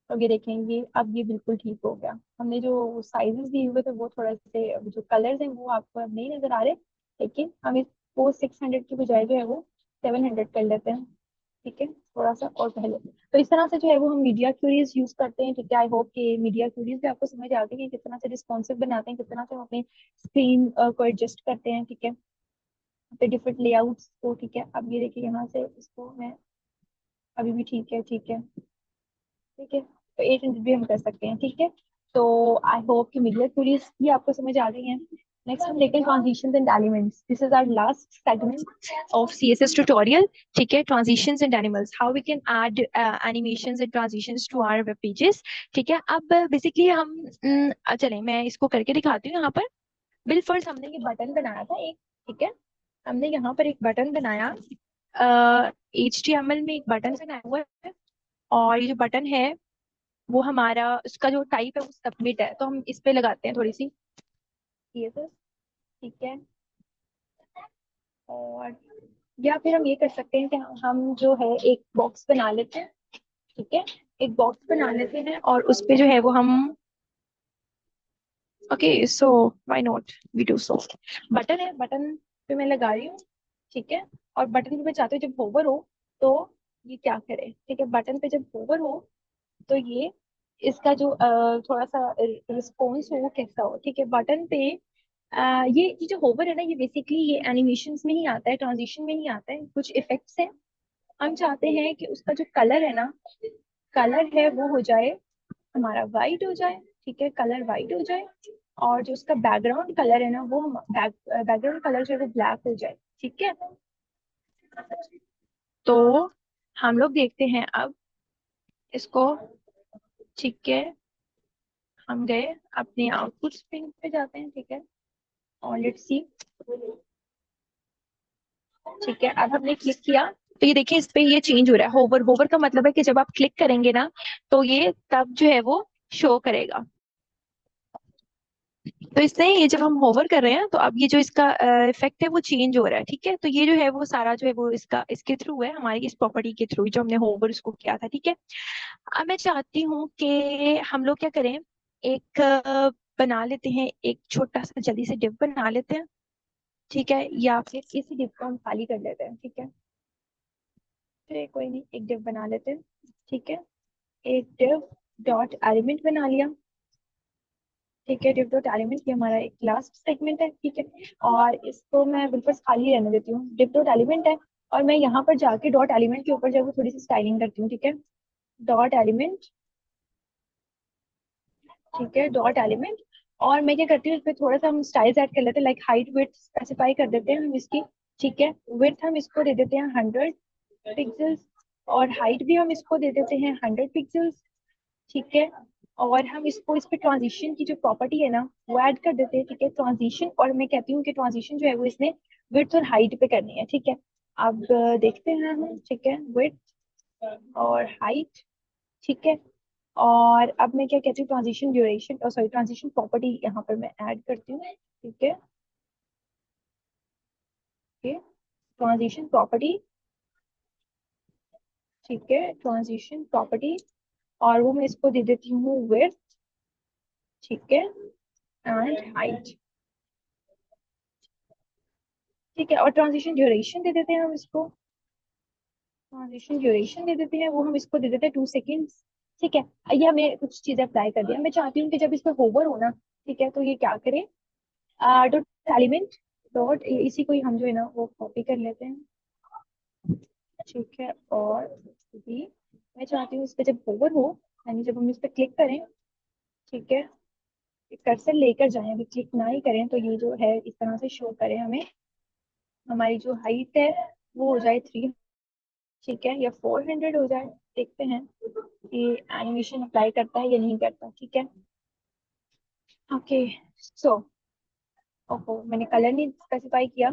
तो ये देखेंगे अब ये बिल्कुल ठीक हो गया। हमने जो साइजेस दिए हुए थे वो थोड़ा से जो कलर्स हैं वो आपको अब नहीं नजर आ रहे, लेकिन हम इसको 600 की बजाय जो है वो 700 कर लेते हैं। ठीक है, थोड़ा सा और पहले, तो इस तरह से जो है वो हम मीडिया क्यूरीज यूज करते हैं। ठीक है, आई होप कि मीडिया क्यूरीज भी आपको समझ आ गई है, किस तरह से रिस्पॉन्सिव बनाते हैं, किस तरह से हम अपनी स्क्रीन को एडजस्ट करते हैं। ठीक है, पे डिफरेंट लेआउट्स को। ठीक है, अब ये देखिए यहाँ से इसको मैं, अभी भी ठीक है, ठीक है, ठीक है, तो 800 भी हम कर सकते हैं। ठीक है, तो आई होप कि मीडिया क्यूरीज भी आपको समझ आ गई हैं। नेक्स्ट हम देखते हैं transitions and elements. This is our last segment of CSS tutorial. ठीक है, transitions and animals, how we can add animations and transitions to our web pages. ठीक है, अब बेसिकली हम चलें मैं इसको करके दिखाती हूँ यहाँ पर। बिल फर्स्ट हमने ये बटन बनाया था एक, ठीक है, हमने यहाँ पर एक बटन बनाया, HTML में एक बटन बनाया हुआ है, और ये जो बटन है वो हमारा, उसका जो टाइप है वो सबमिट है, तो हम इस पे लगाते हैं थोड़ी सी CSS, ठीक है। और या फिर हम ये कर सकते हैं कि हम जो है एक बॉक्स बना लेते हैं, ठीक है, एक बॉक्स बना लेते हैं और उस पे जो है वो हम, okay so why not we do so. Button है, बटन पे मैं लगा रही हूँ, ठीक है, और बटन पे मैं चाहती हूँ जब होवर हो तो ये क्या करे, ठीक है, बटन पे जब होवर हो तो ये इसका जो थोड़ा सा रिस्पॉन्स हो वो कैसा हो, ठीक है। बटन पे ये जो होवर है ना, ये बेसिकली ये एनिमेशंस में ही आता है, ट्रांजिशन में ही आता है, कुछ इफेक्ट्स हैं। हम चाहते हैं कि उसका जो कलर है ना, कलर है वो हो जाए हमारा वाइट हो जाए, ठीक है, कलर वाइट हो जाए, और जो उसका बैकग्राउंड कलर है ना वो बैकग्राउंड कलर जो है वो ब्लैक हो जाए, ठीक है। तो हम लोग देखते हैं अब इसको, ठीक है, हम गए अपने आउटपुट स्क्रीन पे जाते हैं, ठीक है, और लेट्स सी, ठीक है, अब हमने क्लिक किया तो ये देखिए इस पे ये चेंज हो रहा है, होवर, होवर का मतलब है कि जब आप क्लिक करेंगे ना तो ये तब जो है वो शो करेगा। तो इससे ये जब हम होवर कर रहे हैं तो अब ये जो इसका इफेक्ट है वो चेंज हो रहा है, ठीक है। तो ये जो है वो सारा जो है वो इसका इसके थ्रू है, हमारी इस प्रॉपर्टी के थ्रू जो हमने होवर उसको किया था, ठीक है। अब मैं चाहती हूँ कि हम लोग क्या करें, एक बना लेते हैं, एक छोटा सा जल्दी से डिव बना लेते हैं, ठीक है, या फिर इसी डिव को हम खाली कर लेते हैं, ठीक है। फिर कोई नहीं, एक डिव बना लेते हैं, ठीक है, एक डिव डॉट एलिमेंट बना लिया, ठीक है, डिव डॉट एलिमेंट ये हमारा एक लास्ट सेगमेंट है, ठीक है, और इसको मैं बिल्कुल खाली रहने देती हूँ, डिव डॉट एलिमेंट है, और मैं यहाँ पर जाके डॉट एलिमेंट के ऊपर जो है वो थोड़ी सी स्टाइलिंग करती हूँ, ठीक है, डॉट एलिमेंट, ठीक है, डॉट एलिमेंट, और मैं क्या करती हूँ, इस पे थोड़ा सा हम स्टाइल्स ऐड कर लेते हैं, लाइक हाइट विड्थ स्पेसिफाई कर देते हैं हम इसकी, ठीक है, विड्थ हम इसको दे देते हैं 100 पिक्सल्स, और हाइट भी हम इसको दे देते हैं 100 पिक्सल्स, ठीक है, और हम इसको, इस पे ट्रांजिशन की जो प्रॉपर्टी है ना वो ऐड कर देते हैं, ठीक है, ट्रांजिशन, और मैं कहती हूँ कि ट्रांजिशन जो है वो इसने विड्थ और हाइट पे करनी है, ठीक है। अब देखते हैं हम, ठीक है, विड्थ और हाइट, ठीक है, और अब मैं क्या कहती हूँ, ट्रांजिशन ड्यूरेशन, और सॉरी ट्रांजिशन प्रॉपर्टी यहाँ पर मैं ऐड करती हूँ, ठीक है, ट्रांजिशन प्रॉपर्टी, ठीक है, ट्रांजिशन प्रॉपर्टी, और वो मैं इसको दे देती हूँ विड्थ, ठीक है, एंड हाइट, ठीक है, और ट्रांजिशन ड्यूरेशन दे देते हैं हम इसको, ट्रांजिशन ड्यूरेशन दे देते हैं, वो हम इसको दे देते हैं 2 सेकेंड्स, ठीक है। ये हमें कुछ चीजें अप्लाई कर दिया, मैं चाहती हूँ कि जब इस पर होवर हो ना, ठीक है, तो ये क्या करे, डॉट एलिमेंट डॉट, इसी को ही हम जो है ना वो कॉपी कर लेते हैं, ठीक है, और भी मैं चाहती हूँ इस पे जब होवर हो, यानी जब हम इस पे क्लिक करें, ठीक है, कर्सर लेकर जाएं, अभी क्लिक ना ही करें तो ये जो है इस तरह से शो करे हमें, हमारी जो हाइट है वो हो जाए 3, ठीक है, या 400 हो जाए, देखते हैं कि एनिमेशन अप्लाई करता है या नहीं करता, ठीक है। ओके, सो ओहो मैंने कलर नहीं स्पेसिफाई किया,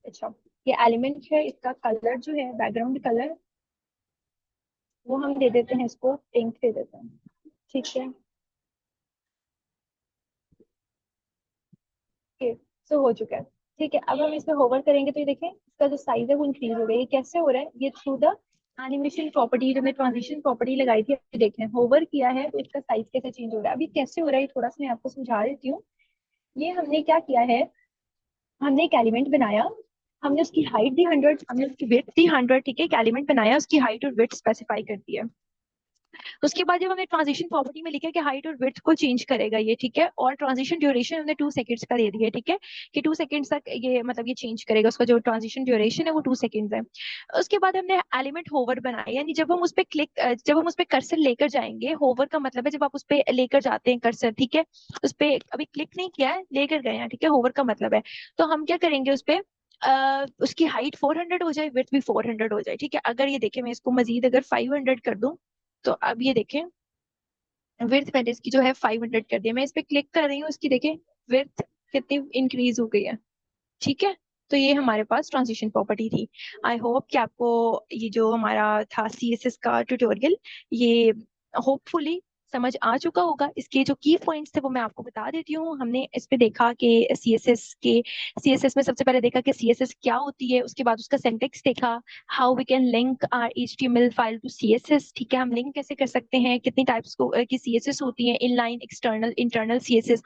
अच्छा, ये एलिमेंट है, इसका कलर जो है बैकग्राउंड कलर वो हम दे देते हैं, इसको पिंक दे देते हैं, ठीक है, ओके, सो हो चुका है, ठीक है। अब हम इस पे होवर करेंगे तो ये देखें इसका जो साइज है वो इंक्रीज हो गया, ये कैसे हो रहा है, ये थ्रू द एनिमेशन प्रॉपर्टी, जो मैं ट्रांजिशन प्रॉपर्टी लगाई थी, अभी देखें होवर किया है तो इसका साइज कैसे चेंज हो रहा है, अभी कैसे हो रहा है ये थोड़ा सा मैं आपको समझा देती हूँ। ये हमने क्या किया है, हमने एक एलिमेंट बनाया, हमने उसकी हाइट दी 100, हमने उसकी विड्थ दी 100, ठीक है, एक एलिमेंट बनाया, उसकी हाइट और विड्थ स्पेसिफाई कर दिया, उसके बाद जब हमने ट्रांजिशन प्रॉपर्टी में लिखा कि हाइट और विड्थ को चेंज करेगा ये, ठीक है, और ट्रांजिशन ड्यूरेशन हमने 2 सेकेंड्स का दे दिया, ठीक है, कि 2 सेकेंड्स तक ये मतलब ये चेंज करेगा, उसका जो ट्रांजिशन ड्यूरेशन है वो 2 सेकेंड्स है। उसके बाद हमने एलिमेंट होवर बनाया, यानी जब हम उस पे क्लिक जब हम उस पे कर्सर लेकर जाएंगे, होवर का मतलब है जब आप उस पे लेकर जाते हैं कर्सर, ठीक है, उस पे अभी क्लिक नहीं किया है, लेकर गए हैं, ठीक है, होवर का मतलब है। तो हम क्या करेंगे उस पे, उसकी हाइट 400 हो जाए, विड्थ भी 400 हो जाए, ठीक है। अगर ये देखें, मैं इसको मजीद अगर 500 कर दूं, तो अब ये देखें विड्थ मैंने इसकी जो है 500 कर दिया, मैं इस पे क्लिक कर रही हूँ, इसकी देखें विड्थ कितनी इंक्रीज हो गई है, ठीक है। तो ये हमारे पास ट्रांजिशन प्रॉपर्टी थी। आई होप कि आपको ये जो हमारा था सीएसएस का ट्यूटोरियल, ये होपफुली समझ आ चुका होगा। इसके जो की पॉइंट्स थे वो मैं आपको बता देती हूँ। हमने इस पे देखा कि सीएसएस में सबसे पहले देखा कि सीएसएस क्या होती है, उसके बाद उसका सिंटैक्स देखा, how we can link our HTML file to CSS, ठीक है, हम लिंक कैसे कर सकते हैं, कितनी टाइप्स की सीएसएस होती है, इनलाइन, एक्सटर्नल, इंटरनल सीएसएस।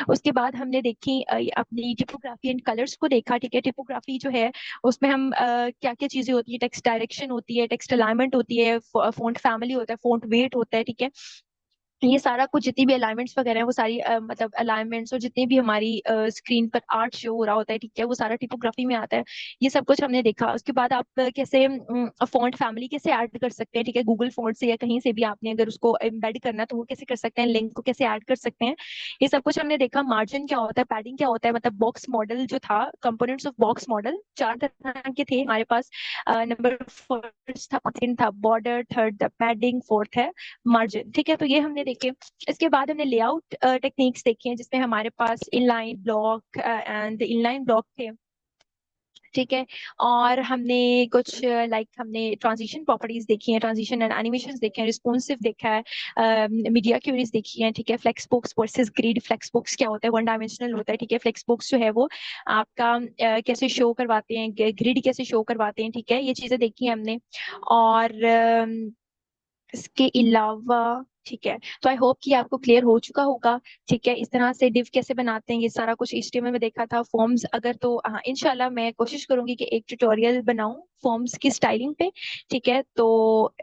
उसके बाद हमने देखी अपनी टिपोग्राफी एंड कलर्स को देखा, ठीक है। टिपोग्राफी जो है उसमें हम क्या क्या चीजें होती है, टेक्स्ट डायरेक्शन होती है, टेक्स्ट अलाइनमेंट होती है, फॉन्ट फैमिली होता है, फॉन्ट वेट होता है, ठीक है। ये सारा कुछ जितनी भी अलाइनमेंट्स वगैरह है वो सारी मतलब अलाइनमेंट्स और जितनी भी हमारी स्क्रीन पर आर्ट शो हो रहा होता है, ठीक है, वो सारा टिपोग्राफी में आता है। ये सब कुछ हमने देखा। उसके बाद आप कैसे फॉन्ट फैमिली कैसे ऐड कर सकते हैं, ठीक है, गूगल फॉन्ट से या कहीं से भी आपने अगर उसको एम्बेड करना है तो वो कैसे कर सकते हैं, लिंक को कैसे ऐड कर सकते हैं, ये सब कुछ हमने देखा। मार्जिन क्या होता है, पैडिंग क्या होता है, मतलब बॉक्स मॉडल जो था, कंपोनेंट्स ऑफ बॉक्स मॉडल 4 तरह के थे हमारे पास। नंबर फर्स्ट था, सेकंड था बॉर्डर, थर्ड था पैडिंग, फोर्थ है मार्जिन, ठीक है। तो ये हमने देखे। इसके बाद हमने लेआउट टेक्निक्स देखी हैं, जिसमें हमारे पास inline block and inline block थे, ठीक है। और हमने कुछ लाइक हमने ट्रांजिशन प्रॉपर्टीज देखी हैं, ट्रांजिशन एंड एनिमेशंस देखे हैं, रिस्पॉन्सिव देखा है, मीडिया क्यूरीज देखी हैं, ठीक है। Flex box versus grid, flex box क्या होता है, 1 डायमेंशनल होता है, ठीक है। फ्लेक्स बॉक्स जो है वो आपका कैसे शो करवाते हैं, ग्रिड कैसे शो करवाते हैं, ठीक है, ये चीजें देखी हैं हमने। और इसके अलावा, ठीक है, तो आई होप कि आपको क्लियर हो चुका होगा, ठीक है। इस तरह से डिव कैसे बनाते हैं ये सारा कुछ एचटीएमएल में देखा था। फॉर्म्स अगर तो हाँ, इंशाल्लाह मैं कोशिश करूंगी कि एक ट्यूटोरियल बनाऊं फॉर्म्स की स्टाइलिंग पे, ठीक है। तो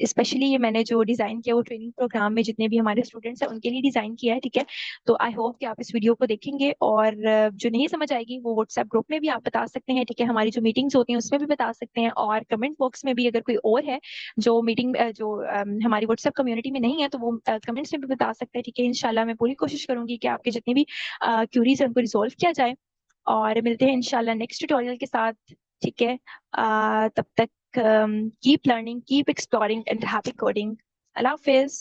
स्पेशली ये मैंने जो डिजाइन किया वो ट्रेनिंग प्रोग्राम में जितने भी हमारे स्टूडेंट्स हैं उनके लिए डिजाइन किया है, ठीक है। तो आई होप कि आप इस वीडियो को देखेंगे, और जो नहीं समझ आएगी वो व्हाट्सएप ग्रुप में भी आप बता सकते हैं, ठीक है, हमारी जो मीटिंग्स होती हैं उसमें भी बता सकते हैं, और कमेंट बॉक्स में भी अगर कोई और है जो मीटिंग जो हमारी व्हाट्सएप कम्युनिटी में नहीं है तो वो कमेंट्स में भी बता सकते हैं, ठीक है। इंशाल्लाह मैं पूरी कोशिश करूंगी कि आपके जितने भी क्यूरीज है उनको रिजॉल्व किया जाए, और मिलते हैं इंशाल्लाह नेक्स्ट ट्यूटोरियल के साथ, ठीक है। तब तक keep learning, keep exploring and happy coding. Allah Hafiz.